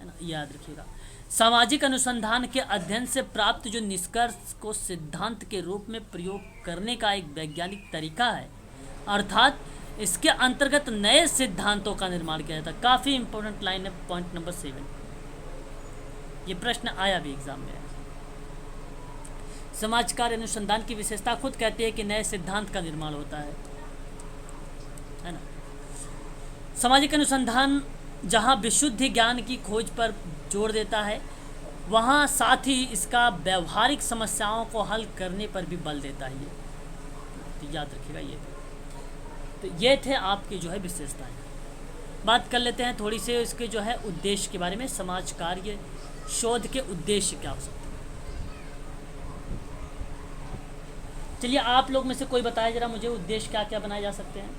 ना, याद रखिएगा। सामाजिक अनुसंधान के अध्ययन से प्राप्त जो निष्कर्ष को सिद्धांत के रूप में प्रयोग करने का एक वैज्ञानिक तरीका है, अर्थात इसके अंतर्गत नए सिद्धांतों का निर्माण किया जाता है। काफ़ी इंपॉर्टेंट लाइन है, पॉइंट नंबर 7। ये प्रश्न आया भी एग्जाम में। समाज कार्य अनुसंधान की विशेषता खुद कहती है कि नए सिद्धांत का निर्माण होता है ना। सामाजिक अनुसंधान जहाँ विशुद्ध ज्ञान की खोज पर जोर देता है, वहाँ साथ ही इसका व्यवहारिक समस्याओं को हल करने पर भी बल देता है। तो याद रखिएगा ये। तो ये थे आपकी जो है विशेषताएं। बात कर लेते हैं थोड़ी सी इसके जो है उद्देश्य के बारे में। समाज कार्य शोध के उद्देश्य क्या हो सकते हैं? चलिए आप लोग में से कोई बताए जरा मुझे, उद्देश्य क्या क्या बनाए जा सकते हैं,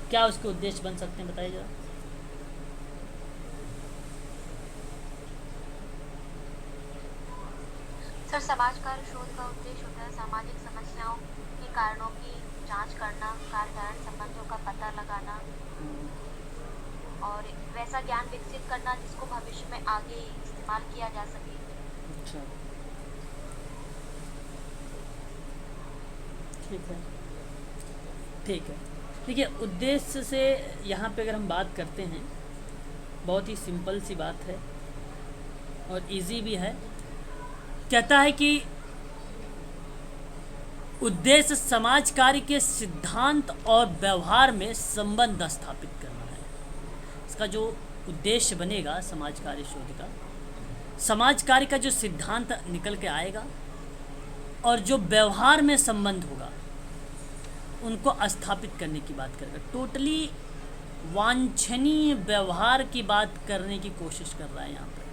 क्या उसके उद्देश्य बन सकते हैं, बताइए जरा। सर, समाज कार्य शोध का उद्देश्य होता है सामाजिक समस्याओं के कारणों की जांच करना, कार्य संबंधों का पता लगाना और वैसा ज्ञान विकसित करना जिसको भविष्य में आगे इस्तेमाल किया जा सके। अच्छा, ठीक है, ठीक है। देखिए, उद्देश्य से यहाँ पे अगर हम बात करते हैं, बहुत ही सिंपल सी बात है और इजी भी है। कहता है कि उद्देश्य समाज कार्य के सिद्धांत और व्यवहार में संबंध स्थापित करना है। इसका जो उद्देश्य बनेगा समाज कार्य शोध का, समाज कार्य का जो सिद्धांत निकल के आएगा और जो व्यवहार में संबंध होगा उनको स्थापित करने की बात करेगा। टोटली वांछनीय व्यवहार की बात करने की कोशिश कर रहा है यहाँ पर।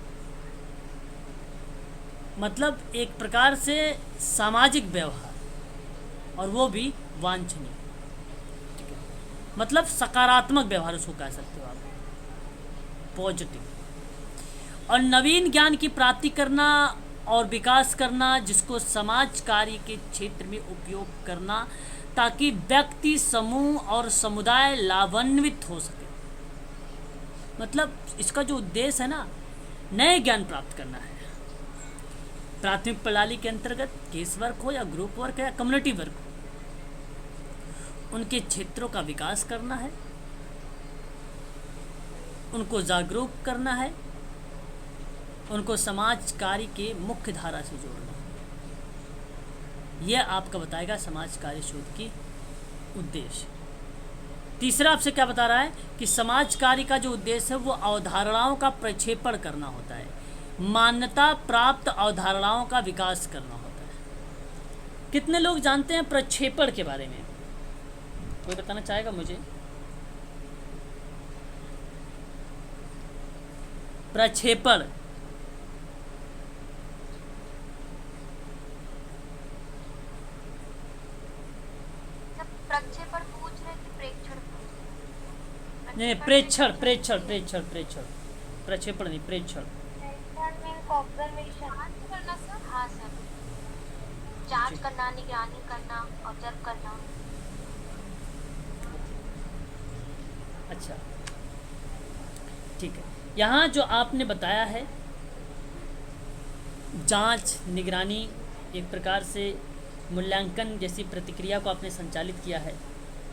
मतलब एक प्रकार से सामाजिक व्यवहार, और वो भी वांछनीय, ठीक है। मतलब सकारात्मक व्यवहार उसको कह सकते हो आप, पॉजिटिव। और नवीन ज्ञान की प्राप्ति करना और विकास करना जिसको समाज कार्य के क्षेत्र में उपयोग करना ताकि व्यक्ति, समूह और समुदाय लाभान्वित हो सके। मतलब इसका जो उद्देश्य है ना, नए ज्ञान प्राप्त करना है। प्राथमिक प्रणाली के अंतर्गत केस वर्क हो या ग्रुप वर्क या कम्युनिटी वर्क हो, उनके क्षेत्रों का विकास करना है, उनको जागरूक करना है, उनको समाज कार्य के मुख्य धारा से जोड़ना है। यह आपका बताएगा समाज कार्य शोध की उद्देश्य। तीसरा आपसे क्या बता रहा है कि समाज कार्य का जो उद्देश्य है वो अवधारणाओं का प्रक्षेपण करना होता है, मान्यता प्राप्त अवधारणाओं का विकास करना होता है। कितने लोग जानते हैं प्रक्षेपण के बारे में? कोई बताना चाहेगा मुझे? प्रक्षेपण, प्रक्षेपण पूछ रहे थे, प्रेक्षण नहीं, प्रेक्षण, प्रेक्षण, प्रेक्षण, प्रेक्षण, प्रक्षेपण नहीं, प्रेक्षण। ऑब्जर्वेशन करना सर। हाँ सर, जांच करना, निगरानी करना, ऑब्जर्व करना। अच्छा, ठीक है। यहाँ जो आपने बताया है जांच, निगरानी, एक प्रकार से मूल्यांकन जैसी प्रतिक्रिया को आपने संचालित किया है,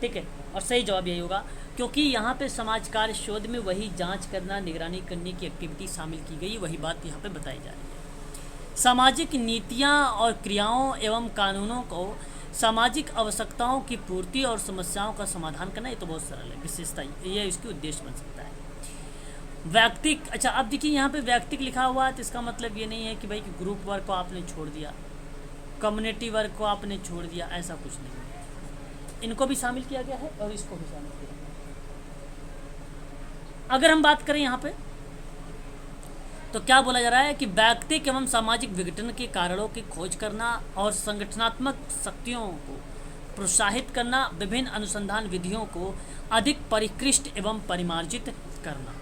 ठीक है। और सही जवाब यही होगा, क्योंकि यहाँ पे समाज कार्य शोध में वही जांच करना, निगरानी करने की एक्टिविटी शामिल की गई, वही बात यहाँ पे बताई जा रही है। सामाजिक नीतियाँ और क्रियाओं एवं कानूनों को सामाजिक आवश्यकताओं की पूर्ति और समस्याओं का समाधान करना, ये तो बहुत सरल है। विशेषता ये इसके उद्देश्य बन सकता है। व्यक्तिक, अच्छा अब देखिए यहाँ पे व्यक्तिक लिखा हुआ है तो इसका मतलब ये नहीं है कि भाई कि ग्रुप वर्क को आपने छोड़ दिया, कम्युनिटी वर्क को आपने छोड़ दिया, ऐसा कुछ नहीं है। इनको भी शामिल किया गया है और इसको भी शामिल किया गया है। अगर हम बात करें यहाँ पे तो क्या बोला जा रहा है कि व्यक्तिक एवं सामाजिक विघटन के कारणों की खोज करना और संगठनात्मक शक्तियों को प्रोत्साहित करना, विभिन्न अनुसंधान विधियों को अधिक परिष्कृत एवं परिमार्जित करना,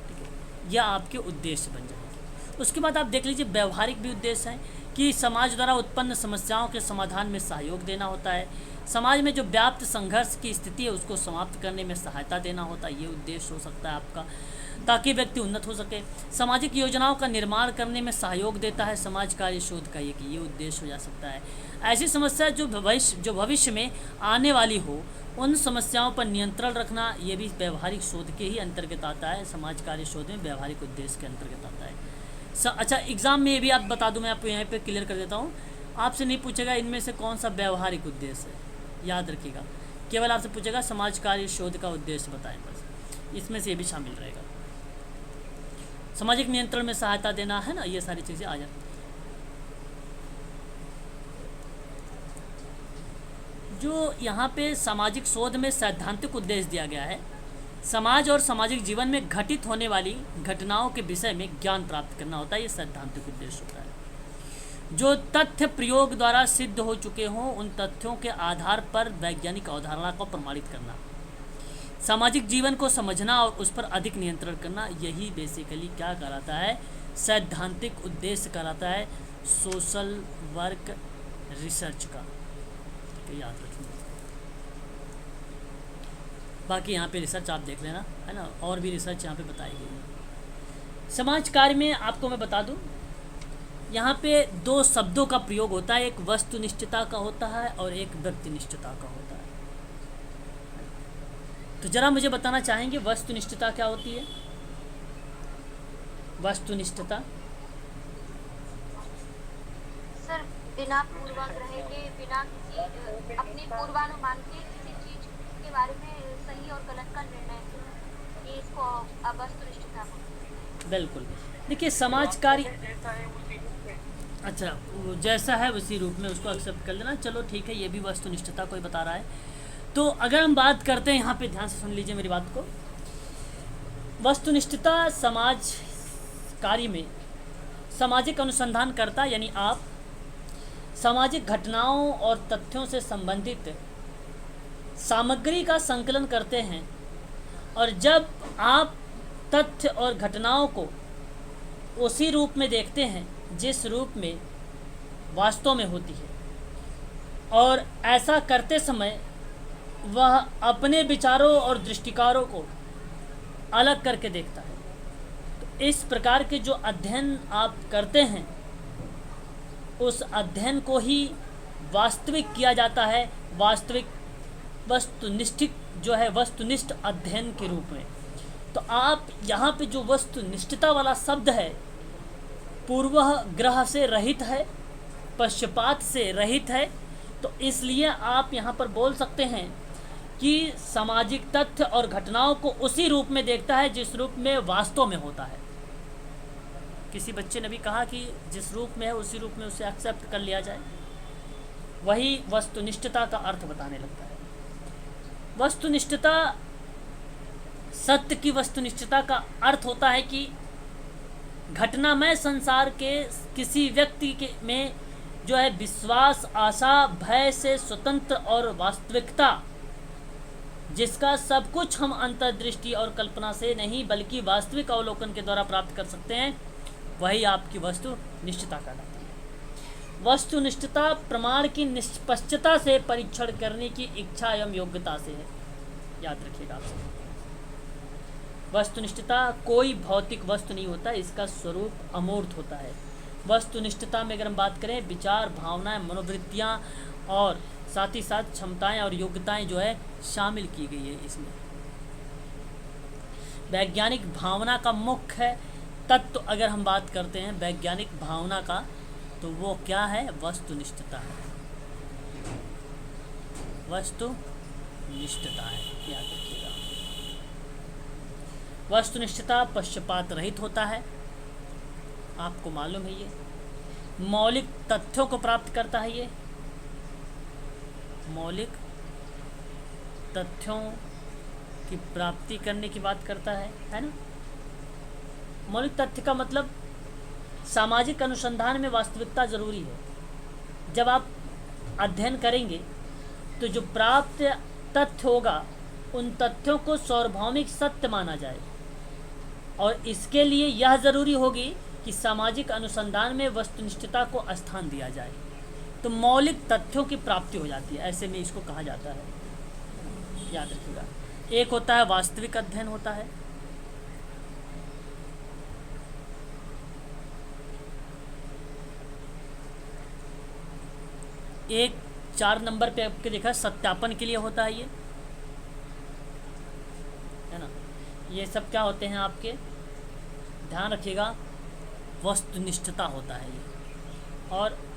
ठीक है, यह आपके उद्देश्य बन जाएंगे। उसके बाद आप देख लीजिए व्यवहारिक भी उद्देश्य हैं कि समाज द्वारा उत्पन्न समस्याओं के समाधान में सहयोग देना होता है, समाज में जो व्याप्त संघर्ष की स्थिति है उसको समाप्त करने में सहायता देना होता है, ये उद्देश्य हो सकता है आपका, ताकि व्यक्ति उन्नत हो सके, सामाजिक योजनाओं का निर्माण करने में सहयोग देता है, समाज कार्य शोध का ये उद्देश्य हो जा सकता है। ऐसी समस्या जो भविष्य में आने वाली हो उन समस्याओं पर नियंत्रण रखना, ये भी व्यवहारिक शोध के ही अंतर्गत आता है, समाज कार्य शोध में व्यवहारिक उद्देश्य के अंतर्गत आता है। अच्छा एग्ज़ाम में ये भी आप बता दूं, मैं आपको यहाँ पे क्लियर कर देता हूँ, आपसे नहीं पूछेगा इनमें से कौन सा व्यवहारिक उद्देश्य है, याद रखिएगा, केवल आपसे पूछेगा समाज कार्य शोध का उद्देश्य बताएं, बस इसमें से ये भी शामिल रहेगा। सामाजिक नियंत्रण में सहायता देना है ना, ये सारी चीज़ें आ जाती। जो यहाँ पे सामाजिक शोध में सैद्धांतिक उद्देश्य दिया गया है, समाज और सामाजिक जीवन में घटित होने वाली घटनाओं के विषय में ज्ञान प्राप्त करना होता है, ये सैद्धांतिक उद्देश्य होता है। जो तथ्य प्रयोग द्वारा सिद्ध हो चुके हों उन तथ्यों के आधार पर वैज्ञानिक अवधारणा को प्रमाणित करना, सामाजिक जीवन को समझना और उस पर अधिक नियंत्रण करना, यही बेसिकली क्या कहलाता है, सैद्धांतिक उद्देश्य कहलाता है सोशल वर्क रिसर्च का, तो याद रखिए। बाकी यहाँ पे रिसर्च आप देख लेना, है ना, और भी रिसर्च यहाँ पे बताई गई है। समाज कार्य में आपको मैं बता दूँ, यहाँ पे दो शब्दों का प्रयोग होता है, एक वस्तुनिष्ठता का होता है और एक व्यक्तिनिष्ठता का होता है। तो जरा मुझे बताना चाहेंगे वस्तुनिष्ठता क्या होती है? वस्तुनिष्ठता सर बिना पूर्वाग्रह के, बिना किसी अपने पूर्वानुमान के किसी चीज के बारे में सही और गलत का निर्णय, ये इसको वस्तुनिष्ठता बोलते हैं। बिल्कुल। देखिए समाज कार्य, अच्छा जैसा है उसी रूप में उसको एक्सेप्ट कर लेना, चलो ठीक है, ये भी वस्तुनिष्ठता को ही बता रहा है। तो अगर हम बात करते हैं, यहाँ पे ध्यान से सुन लीजिए मेरी बात को, वस्तुनिष्ठता समाज कार्य में सामाजिक अनुसंधानकर्ता यानी आप सामाजिक घटनाओं और तथ्यों से संबंधित सामग्री का संकलन करते हैं, और जब आप तथ्य और घटनाओं को उसी रूप में देखते हैं जिस रूप में वास्तव में होती है, और ऐसा करते समय वह अपने विचारों और दृष्टिकोणों को अलग करके देखता है। तो इस प्रकार के जो अध्ययन आप करते हैं उस अध्ययन को ही वास्तविक किया जाता है, वास्तविक वस्तुनिष्ठ जो है वस्तुनिष्ठ अध्ययन के रूप में। तो आप यहाँ पे जो वस्तुनिष्ठता वाला शब्द है पूर्वाग्रह से रहित है, पक्षपात से रहित है, तो इसलिए आप यहाँ पर बोल सकते हैं कि सामाजिक तथ्य और घटनाओं को उसी रूप में देखता है जिस रूप में वास्तव में होता है। किसी बच्चे ने भी कहा कि जिस रूप में है उसी रूप में उसे एक्सेप्ट कर लिया जाए, वही वस्तुनिष्ठता का अर्थ बताने लगता है। वस्तुनिष्ठता, सत्य की वस्तुनिष्ठता का अर्थ होता है कि घटनामय संसार के किसी व्यक्ति के में जो है विश्वास, आशा, भय से स्वतंत्र और वास्तविकता, जिसका सब कुछ हम अंतर्दृष्टि और कल्पना से नहीं बल्कि वास्तविक अवलोकन के द्वारा प्राप्त कर सकते हैं, वही आपकी वस्तुनिष्ठता कहलाती है। वस्तुनिष्ठता प्रमाण की निष्पक्षता से परीक्षण करने की इच्छा एवं योग्यता से है, याद रखिएगा आप। वस्तुनिष्ठता कोई भौतिक वस्तु नहीं होता, इसका स्वरूप अमूर्त होता है। वस्तुनिष्ठता में अगर हम बात करें, विचार, भावनाएं, मनोवृत्तियां और साथ ही साथ क्षमताएं और योग्यताएं जो है शामिल की गई है इसमें। वैज्ञानिक भावना का मुख्य है तत्व अगर हम बात करते हैं वैज्ञानिक भावना का, तो वो क्या है? वस्तुनिष्ठता है, वस्तुनिष्ठता है, याद रखिएगा। वस्तुनिष्ठता पक्षपात रहित होता है, आपको मालूम है ये। मौलिक तथ्यों को प्राप्त करता है ये, मौलिक तथ्यों की प्राप्ति करने की बात करता है ना। मौलिक तथ्य का मतलब सामाजिक अनुसंधान में वास्तविकता जरूरी है। जब आप अध्ययन करेंगे तो जो प्राप्त तथ्य होगा उन तथ्यों को सार्वभौमिक सत्य माना जाए, और इसके लिए यह जरूरी होगी कि सामाजिक अनुसंधान में वस्तुनिष्ठता को स्थान दिया जाए। तो मौलिक तथ्यों की प्राप्ति हो जाती है, ऐसे में इसको कहा जाता है, याद रखिएगा। एक होता है वास्तविक अध्ययन होता है, एक 4 नंबर पे आपके देखा सत्यापन के लिए होता है ये, है ना। ये सब क्या होते हैं आपके, ध्यान रखिएगा, वस्तुनिष्ठता होता है ये।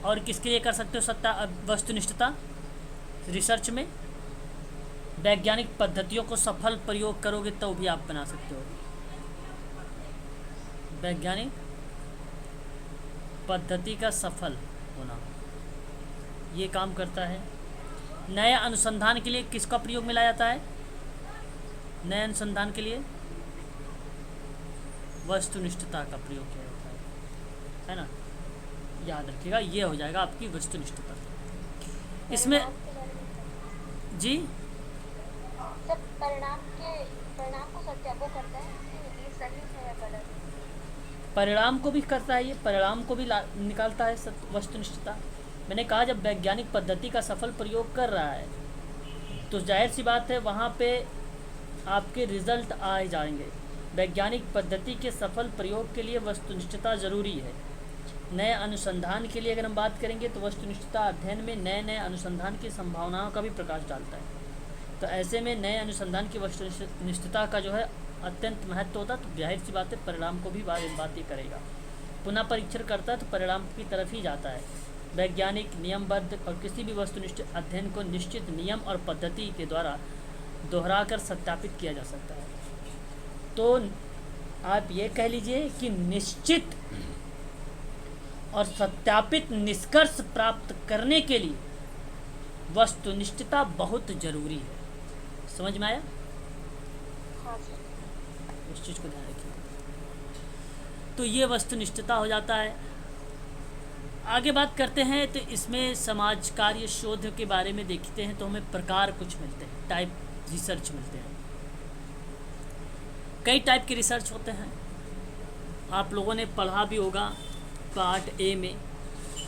और किसके लिए कर सकते हो वस्तुनिष्ठता? रिसर्च में वैज्ञानिक पद्धतियों को सफल प्रयोग करोगे तो भी आप बना सकते हो। वैज्ञानिक पद्धति का सफल होना ये काम करता है। नए अनुसंधान के लिए किसका प्रयोग में लाया जाता है? नए अनुसंधान के लिए वस्तुनिष्ठता का प्रयोग किया जाता है ना। याद रखिएगा, ये हो जाएगा आपकी वस्तुनिष्ठता। इसमें जी परिणाम को सत्यापन करता है, ये सही है या गलत? परिणाम को भी करता है ये, परिणाम को भी निकालता है वस्तुनिष्ठता। मैंने कहा जब वैज्ञानिक पद्धति का सफल प्रयोग कर रहा है तो जाहिर सी बात है वहाँ पे आपके रिजल्ट आए जाएंगे। वैज्ञानिक पद्धति के सफल प्रयोग के लिए वस्तुनिष्ठता ज़रूरी है। नए अनुसंधान के लिए अगर हम बात करेंगे तो वस्तुनिष्ठता अध्ययन में नए नए अनुसंधान की संभावनाओं का भी प्रकाश डालता है। तो ऐसे में नए अनुसंधान की वस्तुनिष्ठता का जो है अत्यंत महत्व होता है। तो जाहिर सी बात है परिणाम को भी बात ये करेगा। पुनः परीक्षण करता है तो परिणाम की तरफ ही जाता है। वैज्ञानिक नियमबद्ध और किसी भी वस्तुनिष्ठ अध्ययन को निश्चित नियम और पद्धति के द्वारा दोहराकर सत्यापित किया जा सकता है। तो आप ये कह लीजिए कि निश्चित और सत्यापित निष्कर्ष प्राप्त करने के लिए वस्तुनिष्ठता बहुत जरूरी है। समझ में आया? हाँ जी। उस चीज़ को ध्यान रखिए। तो ये वस्तुनिष्ठता हो जाता है। आगे बात करते हैं तो इसमें समाज कार्य शोध के बारे में देखते हैं तो हमें प्रकार कुछ मिलते हैं, टाइप रिसर्च मिलते हैं। कई टाइप के रिसर्च होते हैं, आप लोगों ने पढ़ा भी होगा पार्ट ए में,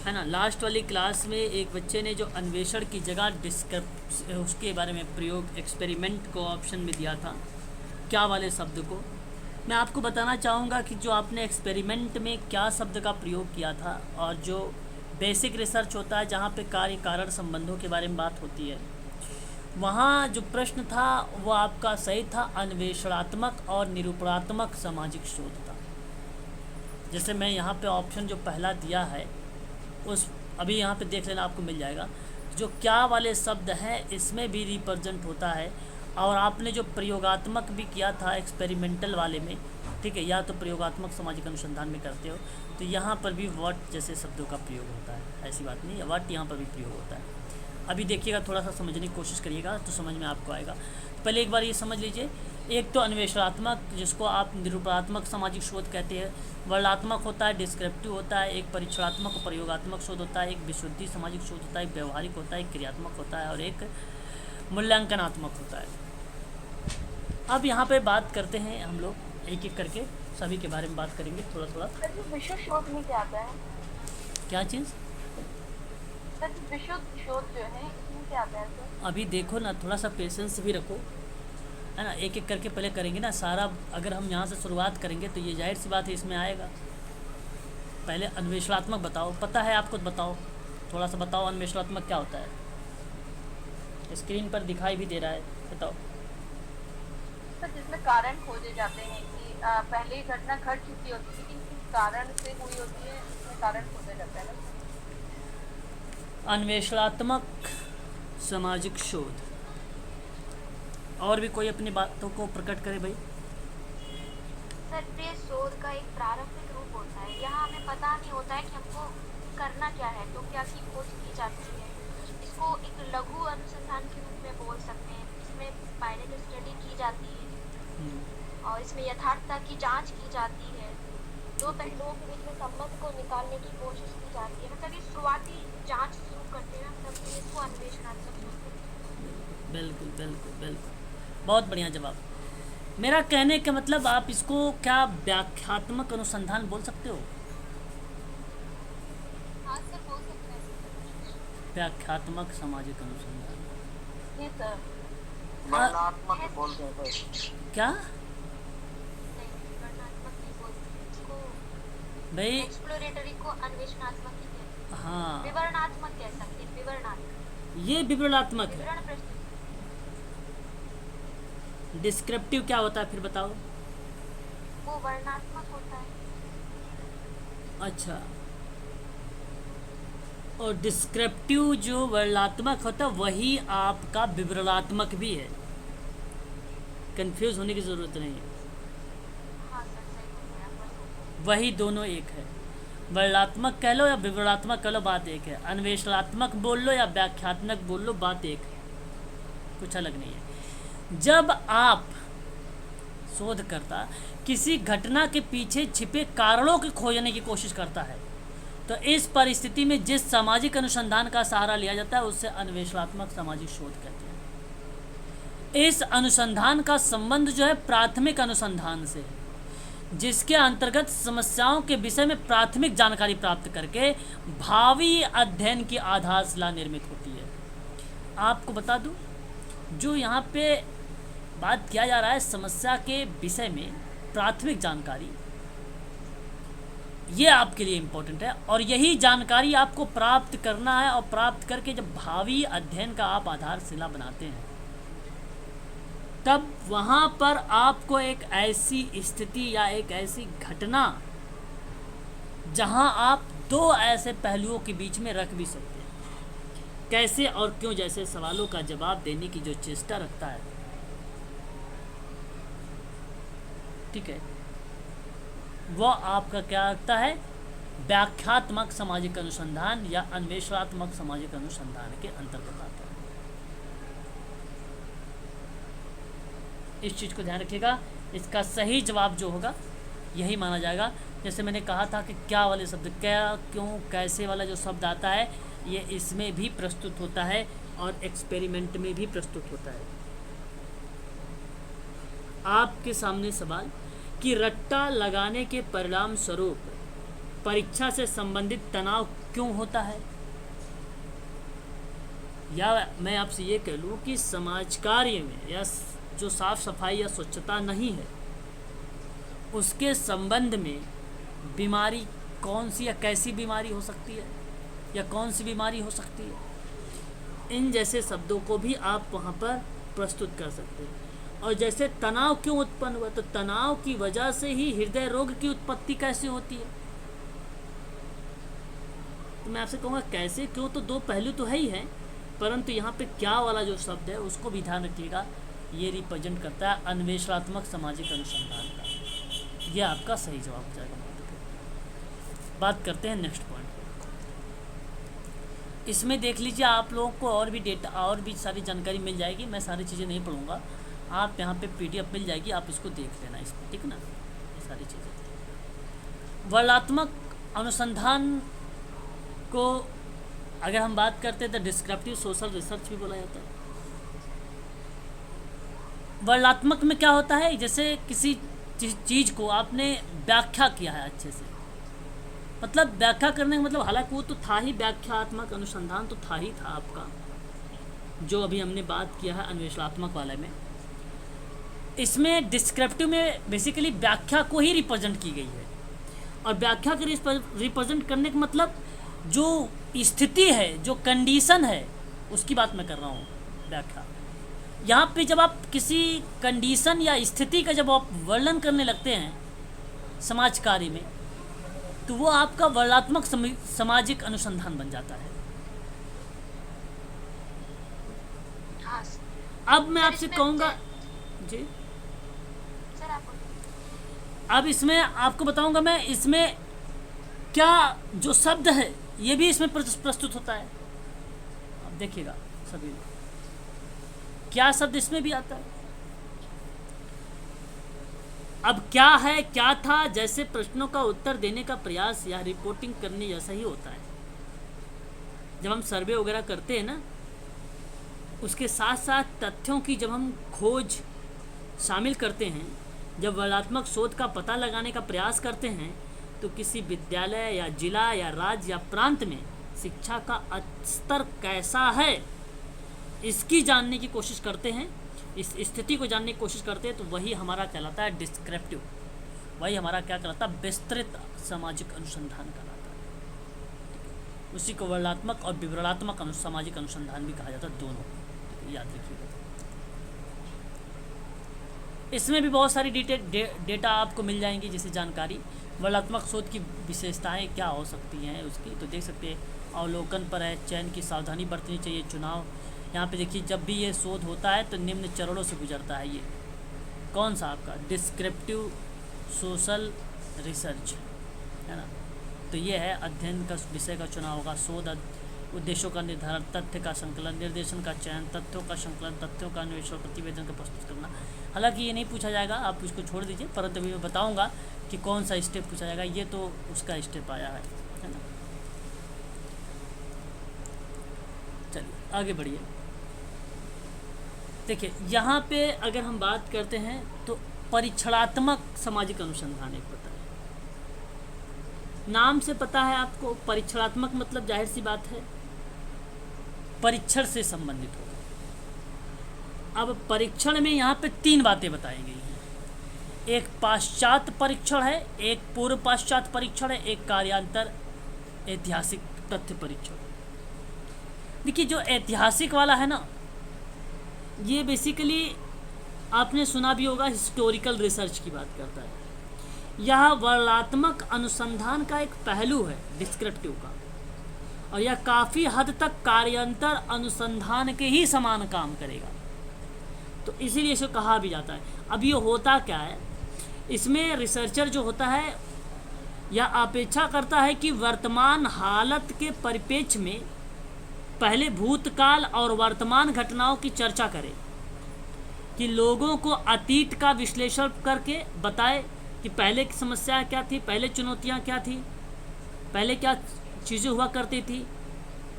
है ना। लास्ट वाली क्लास में एक बच्चे ने जो अन्वेषण की जगह उसके बारे में प्रयोग एक्सपेरिमेंट को ऑप्शन में दिया था, क्या वाले शब्द को। मैं आपको बताना चाहूँगा कि जो आपने एक्सपेरिमेंट में क्या शब्द का प्रयोग किया था और जो बेसिक रिसर्च होता है जहाँ पे कार्य कारण संबंधों के बारे में बात होती है, वहाँ जो प्रश्न था वो आपका सही था, अन्वेषणात्मक और निरूपणात्मक सामाजिक शोध था। जैसे मैं यहाँ पे ऑप्शन जो पहला दिया है उस अभी यहाँ पे देख लेना, आपको मिल जाएगा। जो क्या वाले शब्द हैं इसमें भी रिप्रेजेंट होता है। और आपने जो प्रयोगात्मक भी किया था एक्सपेरिमेंटल वाले में, ठीक है, या तो प्रयोगात्मक सामाजिक अनुसंधान में करते हो तो यहाँ पर भी व्हाट जैसे शब्दों का प्रयोग होता है। ऐसी बात नहीं है, व्हाट यहाँ पर भी प्रयोग होता है। अभी देखिएगा, थोड़ा सा समझने की कोशिश करिएगा तो समझ में आपको आएगा। तो पहले एक बार ये समझ लीजिए, एक तो अन्वेषणात्मक जिसको आप निरूपणात्मक सामाजिक शोध कहते हैं, वर्णात्मक होता है, डिस्क्रिप्टिव होता है, एक परीक्षणात्मक और प्रयोगात्मक शोध होता है, एक विशुद्धि सामाजिक शोध होता है, एक व्यवहारिक होता है, एक क्रियात्मक होता है और एक मूल्यांकनात्मक होता है। अब यहाँ पे बात करते हैं हम लोग एक एक करके सभी के बारे में बात करेंगे थोड़ा थोड़ा। विशुद्ध शोध में क्या आता है? क्या चीज़? विशुद्ध शोध जो है इसमें क्या आता है सर? अभी देखो ना, थोड़ा सा पेशेंस भी रखो, है ना। एक एक करके पहले करेंगे ना सारा। अगर हम यहाँ से शुरुआत करेंगे तो ये जाहिर सी बात है इसमें आएगा। पहले अन्वेषणात्मक बताओ, पता है आपको, बताओ थोड़ा सा बताओ अन्वेषणात्मक क्या होता है। स्क्रीन पर दिखाई भी दे रहा है, बताओ। सर जिसमें कारण खोजे जाते हैं कि पहले ही घटना घट चुकी होती है लेकिन किस कारण से हुई होती है, इसमें कारण खोजा जाता है ना। अन्वेषणात्मक सामाजिक शोध। और भी कोई अपनी बातों को प्रकट करे भाई। सर ये शोध का एक प्रारंभिक रूप होता है। यहाँ हमें पता नहीं होता है कि हमको करना क्या है, तो क्या की खोज की जाती है। इसको एक लघु अनुसंधान के रूप में बोल सकते हैं। इसमें पायलट स्टडी की जाती है हम्म, और इसमें यथार्थता की जांच की जाती है। दो पहलुओं के बीच में संबंध को निकालने की कोशिश की जाती है। मतलब ये शुरुआती जांच शुरू करते हैं, तब इसको अन्वेषणात्मक शोध कहते हैं। बिल्कुल बिल्कुल बिल्कुल, बहुत बढ़िया जवाब। मेरा कहने का मतलब आप इसको क्या व्याख्यात्मक अनुसंधान बोल सकते हो? हाँ सर, बोल सकते हैं। व्याख्यात्मक सामाजिक अनुसंधान। जी सर। वर्णनात्मक बोलते हैं सर। क्या नहीं, वर्णनात्मक नहीं बोलते इसको। भाई? एक्सप्लोरेटरी को अन्वेषणात्मक ही कहते हैं। हाँ, विवरणात्मक कह सकते हैं, विवरणात्मक। ये विवरणात्मक है। विवरण प्रस्तुत। डिस्क्रिप्टिव क्या होता है फिर बताओ? वो वर्णात्मक होता है। अच्छा, और डिस्क्रिप्टिव जो वर्णनात्मक होता है वही आपका विवरणात्मक भी है। कंफ्यूज होने की ज़रूरत नहीं है, हाँ सर, सही बोल रहे हैं आप। वही दोनों एक है। वर्णनात्मक कह लो या विवरणात्मक कह लो, बात एक है। अन्वेषणात्मक बोल लो या व्याख्यात्मक बोल लो, बात एक है, कुछ अलग नहीं है। जब आप शोधकर्ता किसी घटना के पीछे छिपे कारणों को खोजने की कोशिश करता है, तो इस परिस्थिति में जिस सामाजिक अनुसंधान का सहारा लिया जाता है उसे अन्वेषणात्मक सामाजिक शोध कहते हैं। इस अनुसंधान का संबंध जो है प्राथमिक अनुसंधान से है, जिसके अंतर्गत समस्याओं के विषय में प्राथमिक जानकारी प्राप्त करके भावी अध्ययन की आधारशिला निर्मित होती है। आपको बता दूं, जो यहाँ पे बात किया जा रहा है समस्या के विषय में प्राथमिक जानकारी, ये आपके लिए इम्पोर्टेंट है और यही जानकारी आपको प्राप्त करना है। और प्राप्त करके जब भावी अध्ययन का आप आधारशिला बनाते हैं, तब वहाँ पर आपको एक ऐसी स्थिति या एक ऐसी घटना जहाँ आप दो ऐसे पहलुओं के बीच में रख भी सकते हैं, कैसे और क्यों जैसे सवालों का जवाब देने की जो चेष्टा रखता है, ठीक है, वो आपका क्या रखता है? व्याख्यात्मक सामाजिक अनुसंधान या अन्वेषणात्मक सामाजिक अनुसंधान के अंतर्गत आता है। इस चीज़ को ध्यान रखिएगा। इसका सही जवाब जो होगा यही माना जाएगा। जैसे मैंने कहा था कि क्या वाले शब्द, क्या, क्यों, कैसे वाला जो शब्द आता है, ये इसमें भी प्रस्तुत होता है और एक्सपेरिमेंट में भी प्रस्तुत होता है। आपके सामने सवाल कि रट्टा लगाने के परिणाम स्वरूप परीक्षा से संबंधित तनाव क्यों होता है, या मैं आपसे ये कह लूँ कि समाज कार्य में या जो साफ सफाई या स्वच्छता नहीं है उसके संबंध में बीमारी कौन सी या कैसी बीमारी हो सकती है या कौन सी बीमारी हो सकती है, इन जैसे शब्दों को भी आप वहाँ पर प्रस्तुत कर सकते हैं। और जैसे तनाव क्यों उत्पन्न हुआ, तो तनाव की वजह से ही हृदय रोग की उत्पत्ति कैसे होती है। तो मैं आपसे कहूँगा कैसे क्यों, तो दो पहलू तो है ही हैं, परंतु यहाँ पे क्या वाला जो शब्द है उसको भी ध्यान रखिएगा। ये रिप्रेजेंट करता है अन्वेषणात्मक सामाजिक अनुसंधान का। ये आपका सही जवाब हो जाएगा। बात करते हैं नेक्स्ट पॉइंट। इसमें देख लीजिए, आप लोगों को और भी डेटा और भी सारी जानकारी मिल जाएगी। मैं सारी चीज़ें नहीं पढ़ूंगा, आप यहाँ पे PDF मिल जाएगी, आप इसको देख लेना इसमें, ठीक ना। ये सारी चीज़ें वर्णात्मक अनुसंधान को अगर हम बात करते हैं तो डिस्क्रिप्टिव सोशल रिसर्च भी बोला जाता है। वर्णात्मक में क्या होता है, जैसे किसी चीज़ को आपने व्याख्या किया है अच्छे से, मतलब व्याख्या करने का मतलब, हालांकि वो तो था ही, व्याख्यात्मक अनुसंधान तो था ही था आपका, जो अभी हमने बात किया है अन्वेषणात्मक वाले में। इसमें डिस्क्रिप्टिव में बेसिकली व्याख्या को ही रिप्रेजेंट की गई है, और व्याख्या के रिप्रेजेंट करने का मतलब जो स्थिति है, जो कंडीशन है, उसकी बात मैं कर रहा हूँ। व्याख्या यहाँ पे जब आप किसी कंडीशन या स्थिति का जब आप वर्णन करने लगते हैं समाज कार्य में, तो वो आपका वर्णात्मक सामाजिक अनुसंधान बन जाता है। हाँ अब मैं आपसे कहूँगा जी, सर, आप अब इसमें आपको बताऊंगा मैं, इसमें क्या जो शब्द है ये भी इसमें प्रस्तुत होता है। अब देखिएगा सभी क्या शब्द इसमें भी आता है। अब क्या है क्या था जैसे प्रश्नों का उत्तर देने का प्रयास या रिपोर्टिंग करने जैसा ही होता है। जब हम सर्वे वगैरह करते हैं ना, उसके साथ साथ तथ्यों की जब हम खोज शामिल करते हैं, जब वर्णनात्मक शोध का पता लगाने का प्रयास करते हैं, तो किसी विद्यालय या जिला या राज्य या प्रांत में शिक्षा का स्तर कैसा है इसकी जानने की कोशिश करते हैं, इस स्थिति को जानने की कोशिश करते हैं, तो वही हमारा कहलाता है डिस्क्रिप्टिव, वही हमारा क्या कहलाता है, विस्तृत सामाजिक अनुसंधान कहलाता है। उसी को वर्णनात्मक और विवरणात्मक सामाजिक अनुसंधान भी कहा जाता है, दोनों याद रखिएगा। इसमें भी बहुत सारी डेटा आपको मिल जाएंगी, जैसे जानकारी वर्णनात्मक शोध की विशेषताएं क्या हो सकती हैं उसकी, तो देख सकते हैं। अवलोकन पर है, चयन की सावधानी बरतनी चाहिए, चुनाव। यहाँ पे देखिए जब भी ये शोध होता है तो निम्न चरणों से गुजरता है। ये कौन सा आपका डिस्क्रिप्टिव सोशल रिसर्च है ना, तो ये है अध्ययन का विषय का चुनाव होगा, शोध उद्देश्यों का निर्धारण, तथ्य का संकलन, निर्देशन का चयन, तथ्यों का संकलन, तथ्यों का अन्वेषण, प्रतिवेदन का प्रस्तुत करना। हालांकि ये नहीं पूछा जाएगा, आप इसको छोड़ दीजिए, परंतु अभी मैं बताऊंगा कि कौन सा स्टेप पूछा जाएगा। ये तो उसका स्टेप आया है ना। चलिए आगे बढ़िए। देखिए यहाँ पे अगर हम बात करते हैं तो परीक्षणात्मक सामाजिक अनुसंधान एक पता है, नाम से पता है आपको। परीक्षणात्मक मतलब जाहिर सी बात है परीक्षण से संबंधित होगा। अब परीक्षण में यहाँ पे 3 बातें बताई गई हैं। एक पाश्चात परीक्षण है, एक पूर्व पाश्चात परीक्षण है, एक कार्यांतर ऐतिहासिक तथ्य परीक्षण। देखिए जो ऐतिहासिक वाला है ना, ये बेसिकली आपने सुना भी होगा, हिस्टोरिकल रिसर्च की बात करता है। यह वर्णनात्मक अनुसंधान का एक पहलू है डिस्क्रिप्टिव का, और यह काफ़ी हद तक कार्यांतर अनुसंधान के ही समान काम करेगा, तो इसीलिए इसे कहा भी जाता है। अब ये होता क्या है, इसमें रिसर्चर जो होता है यह अपेक्षा करता है कि वर्तमान हालत के परिप्रेक्ष्य में पहले भूतकाल और वर्तमान घटनाओं की चर्चा करे, कि लोगों को अतीत का विश्लेषण करके बताए कि पहले की समस्या क्या थी, पहले चुनौतियाँ क्या थी, पहले क्या चीज़ें हुआ करती थी,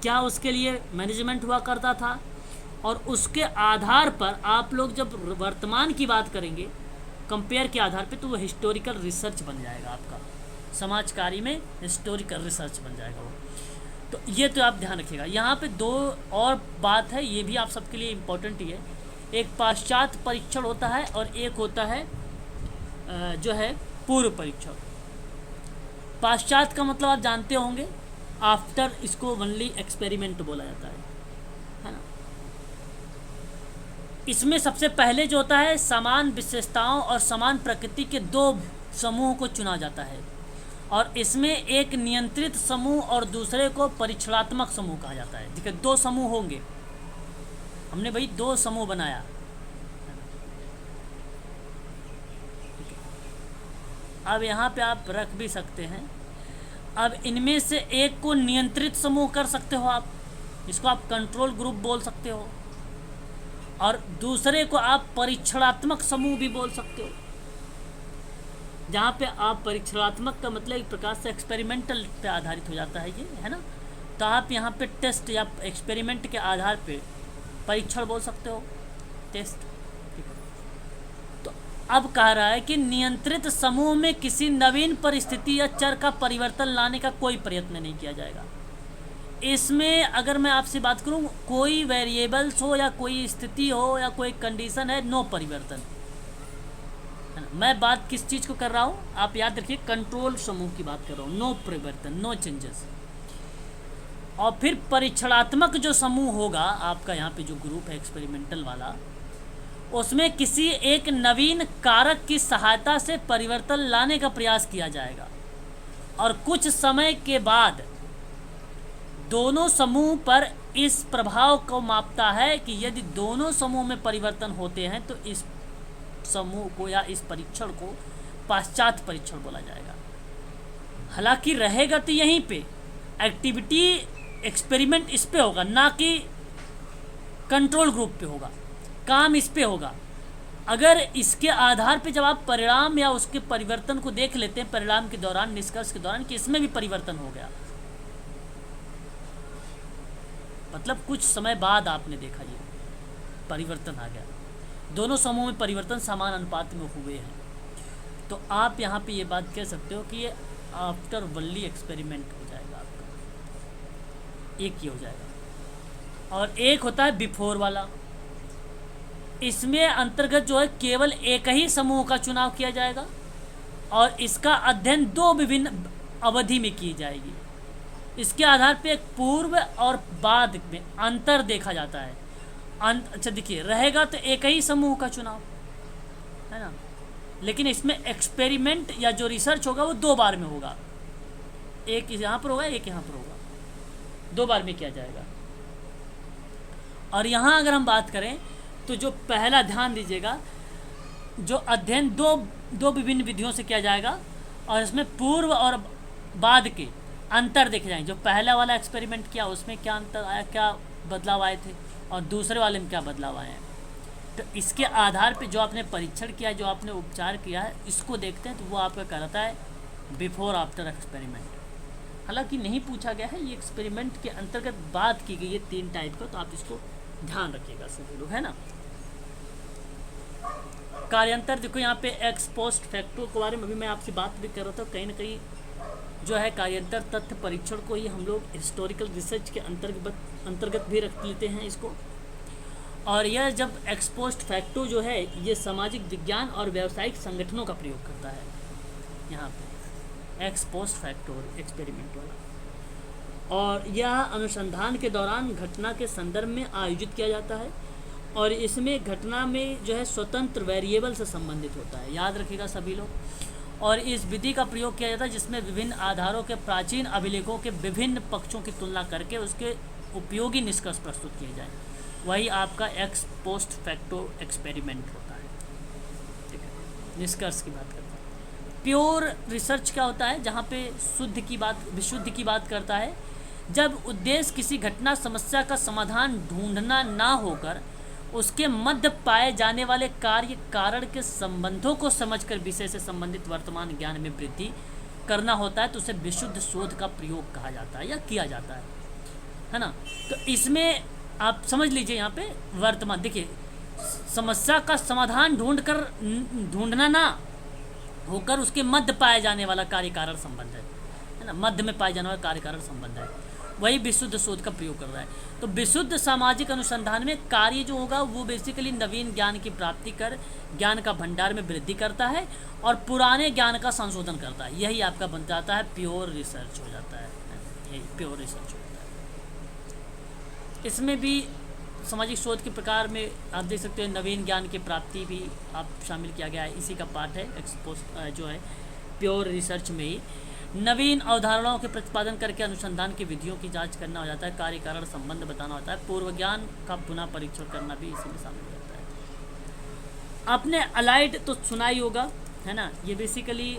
क्या उसके लिए मैनेजमेंट हुआ करता था, और उसके आधार पर आप लोग जब वर्तमान की बात करेंगे कंपेयर के आधार पे, तो वो हिस्टोरिकल रिसर्च बन जाएगा आपका, समाज कार्य में हिस्टोरिकल रिसर्च बन जाएगा वो। तो ये तो आप ध्यान रखिएगा। यहाँ पे 2 और बात है, ये भी आप सबके लिए इम्पोर्टेंट ही है। एक पाश्चात परीक्षण होता है और एक होता है जो है पूर्व परीक्षण। पाश्चात का मतलब आप जानते होंगे, आफ्टर इसको ओनली एक्सपेरिमेंट बोला जाता है ना। इसमें सबसे पहले जो होता है समान विशेषताओं और समान प्रकृति के 2 समूहों को चुना जाता है, और इसमें एक नियंत्रित समूह और दूसरे को परीक्षणात्मक समूह कहा जाता है। देखिए 2 समूह होंगे, हमने भाई 2 समूह बनाया। अब यहाँ पे आप रख भी सकते हैं। अब इनमें से एक को नियंत्रित समूह कर सकते हो आप, इसको आप कंट्रोल ग्रुप बोल सकते हो, और दूसरे को आप परीक्षणात्मक समूह भी बोल सकते हो। जहाँ पे आप परीक्षणात्मक का मतलब एक प्रकार से एक्सपेरिमेंटल पे आधारित हो जाता है ये, है ना। तो आप यहाँ पे टेस्ट या एक्सपेरिमेंट के आधार पे परीक्षण बोल सकते हो, टेस्ट। ठीक है, तो अब कह रहा है कि नियंत्रित समूह में किसी नवीन परिस्थिति या चर का परिवर्तन लाने का कोई प्रयत्न नहीं किया जाएगा। इसमें अगर मैं आपसे बात करूँ, कोई वेरिएबल्स हो या कोई स्थिति हो या कोई कंडीशन है, नो परिवर्तन है ना। मैं बात किस चीज़ को कर रहा हूँ, आप याद रखिए, कंट्रोल समूह की बात कर रहा हूँ, नो परिवर्तन, नो चेंजेस। और फिर परीक्षणात्मक जो समूह होगा आपका, यहाँ पे जो ग्रुप है एक्सपेरिमेंटल वाला, उसमें किसी एक नवीन कारक की सहायता से परिवर्तन लाने का प्रयास किया जाएगा, और कुछ समय के बाद दोनों समूह पर इस प्रभाव को मापता है कि यदि दोनों समूह में परिवर्तन होते हैं तो इस समूह को या इस परीक्षण को पाश्चात्य परीक्षण बोला जाएगा। हालांकि रहेगा तो यहीं पे, एक्टिविटी एक्सपेरिमेंट इस पे होगा, ना कि कंट्रोल ग्रुप पे होगा, काम इस पे होगा। अगर इसके आधार पे जब आप परिणाम या उसके परिवर्तन को देख लेते हैं परिणाम के दौरान, निष्कर्ष के दौरान, कि इसमें भी परिवर्तन हो गया, मतलब कुछ समय बाद आपने देखा ये परिवर्तन आ गया, दोनों समूह में परिवर्तन समान अनुपात में हुए हैं, तो आप यहाँ पे ये बात कह सकते हो कि ये आफ्टर वनली एक्सपेरिमेंट हो जाएगा आपका, एक ही हो जाएगा। और एक होता है बिफोर वाला, इसमें अंतर्गत जो है केवल एक ही समूह का चुनाव किया जाएगा और इसका अध्ययन 2 विभिन्न अवधि में की जाएगी। इसके आधार पे एक पूर्व और बाद में अंतर देखा जाता है। अच्छा देखिए, रहेगा तो एक ही समूह का चुनाव है ना, लेकिन इसमें एक्सपेरिमेंट या जो रिसर्च होगा वो 2 बार में होगा, एक यहाँ पर होगा, एक यहाँ पर होगा, 2 बार में किया जाएगा। और यहाँ अगर हम बात करें तो जो पहला, ध्यान दीजिएगा, जो अध्ययन दो विभिन्न विधियों से किया जाएगा और इसमें पूर्व और बाद के अंतर देखे जाएंगे। जो पहला वाला एक्सपेरिमेंट किया उसमें क्या अंतर आया, क्या बदलाव आए थे, और दूसरे वाले में क्या बदलाव आए हैं। तो इसके आधार पे जो आपने परीक्षण किया, जो आपने उपचार किया है, इसको देखते हैं तो वो आपका कहलाता है बिफोर आफ्टर एक्सपेरिमेंट। हालांकि नहीं पूछा गया है, ये एक्सपेरिमेंट के अंतर्गत बात की गई है 3 टाइप का, तो आप इसको ध्यान रखिएगा सभी लोग, है ना। कार्यांतर देखो, यहाँ पे एक्स पोस्ट फैक्टो के बारे में अभी मैं आपसे बात भी कर रहा था, कहीं ना कहीं जो है कार्यांतर तथ्य परीक्षण को ही हम लोग हिस्टोरिकल रिसर्च के अंतर्गत भी रख लेते हैं इसको। और यह जब एक्स पोस्ट फैक्टो जो है ये सामाजिक विज्ञान और व्यावसायिक संगठनों का प्रयोग करता है, यहाँ पे एक्स पोस्ट फैक्टो एक्सपेरिमेंट वाला। और यह अनुसंधान के दौरान घटना के संदर्भ में आयोजित किया जाता है और इसमें घटना में जो है स्वतंत्र वेरिएबल से संबंधित होता है, याद रखिएगा सभी लोग। और इस विधि का प्रयोग किया जाता है जिसमें विभिन्न आधारों के प्राचीन अभिलेखों के विभिन्न पक्षों की तुलना करके उसके उपयोगी निष्कर्ष प्रस्तुत किए जाएँ, वही आपका एक्स पोस्ट फैक्टो एक्सपेरिमेंट होता है। ठीक है, निष्कर्ष की बात करते हैं। प्योर रिसर्च क्या होता है, जहाँ पे विशुद्ध की बात करता है, जब उद्देश्य किसी घटना समस्या का समाधान ढूंढना ना होकर उसके मध्य पाए जाने वाले कार्य कारण के संबंधों को समझकर विषय से संबंधित वर्तमान ज्ञान में वृद्धि करना होता है, तो उसे विशुद्ध शोध का प्रयोग कहा जाता है या किया जाता है ना। तो इसमें आप समझ लीजिए, यहाँ पे वर्तमान देखिए, समस्या का समाधान ढूंढना ना होकर उसके मध्य पाए जाने वाला कार्य कारण संबंध है ना, मध्य में पाए जाने वाला कार्य कारण संबंध है, वही विशुद्ध शोध का प्रयोग कर रहा है। तो विशुद्ध सामाजिक अनुसंधान में कार्य जो होगा वो बेसिकली नवीन ज्ञान की प्राप्ति कर ज्ञान का भंडार में वृद्धि करता है और पुराने ज्ञान का संशोधन करता है, यही आपका बन जाता है प्योर रिसर्च हो जाता है, यही प्योर रिसर्च होता है। इसमें भी सामाजिक शोध के प्रकार में आप देख सकते हो नवीन ज्ञान की प्राप्ति भी आप शामिल किया गया है, इसी का पार्ट है एक्सपोज जो है प्योर रिसर्च में ही। नवीन अवधारणाओं के प्रतिपादन करके अनुसंधान की विधियों की जांच करना हो जाता है, कार्य कारण संबंध बताना होता है, पूर्व ज्ञान का पुनः परीक्षण करना भी इसी में शामिल हो जाता है। आपने अलाइड तो सुना ही होगा, है ना, ये बेसिकली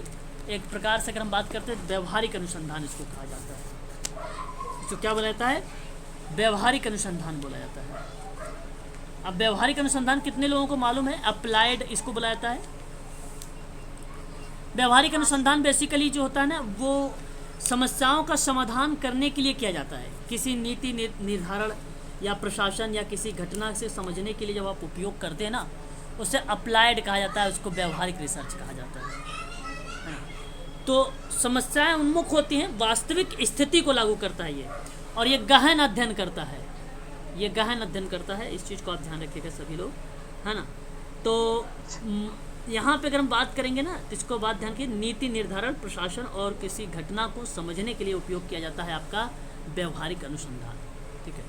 एक प्रकार से अगर हम बात करते हैं व्यवहारिक अनुसंधान इसको कहा जाता है। तो क्या बोला जाता है, व्यवहारिक अनुसंधान बोला जाता है। अब व्यवहारिक अनुसंधान कितने लोगों को मालूम है, अप्लाइड इसको बोला जाता है। व्यवहारिक अनुसंधान बेसिकली जो होता है ना, वो समस्याओं का समाधान करने के लिए किया जाता है, किसी नीति निर्धारण या प्रशासन या किसी घटना से समझने के लिए जब आप उपयोग करते हैं ना, उसे अप्लाइड कहा जाता है, उसको व्यवहारिक रिसर्च कहा जाता है। तो समस्याएं उन्मुख होती हैं, वास्तविक स्थिति को लागू करता है ये, और ये गहन अध्ययन करता है, ये गहन अध्ययन करता है, इस चीज़ को आप ध्यान रखिएगा सभी लोग, है ना। तो यहाँ पे अगर हम बात करेंगे ना, तो इसको बात ध्यान की, नीति निर्धारण, प्रशासन और किसी घटना को समझने के लिए उपयोग किया जाता है आपका व्यवहारिक अनुसंधान। ठीक है,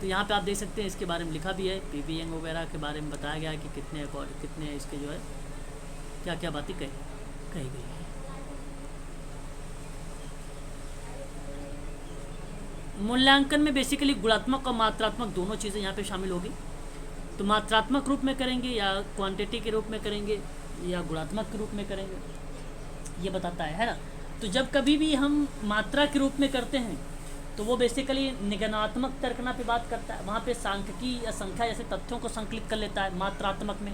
तो यहाँ पे आप देख सकते हैं इसके बारे में लिखा भी है, पीवी यंग वगैरह के बारे में बताया गया है कि कितने इसके जो है क्या क्या बातें कही गई है। मूल्यांकन में बेसिकली गुणात्मक और मात्रात्मक दोनों चीज़ें यहाँ पे शामिल होगी। तो मात्रात्मक रूप में करेंगे या क्वांटिटी के रूप में करेंगे, या गुणात्मक के रूप में करेंगे, ये बताता है ना। तो जब कभी भी हम मात्रा के रूप में करते हैं तो वो बेसिकली निगमनात्मक तर्कना पे बात करता है, वहाँ पे सांख्यिकी या संख्या जैसे तथ्यों को संकलित कर लेता है मात्रात्मक में।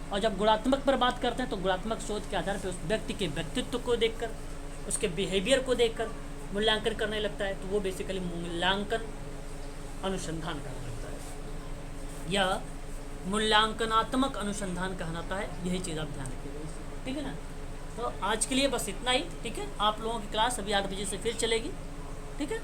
और जब गुणात्मक पर बात करते हैं तो गुणात्मक शोध के आधार पर उस व्यक्ति के व्यक्तित्व को देखकर, उसके बिहेवियर को देखकर मूल्यांकन करने लगता है, तो वो बेसिकली मूल्यांकन अनुसंधान करने लगता है या मूल्यांकनात्मक अनुसंधान कहलाता है। यही चीज़ आप ध्यान रखिएगा, ठीक है ना। तो आज के लिए बस इतना ही, ठीक है। आप लोगों की क्लास अभी 8 बजे से फिर चलेगी, ठीक है।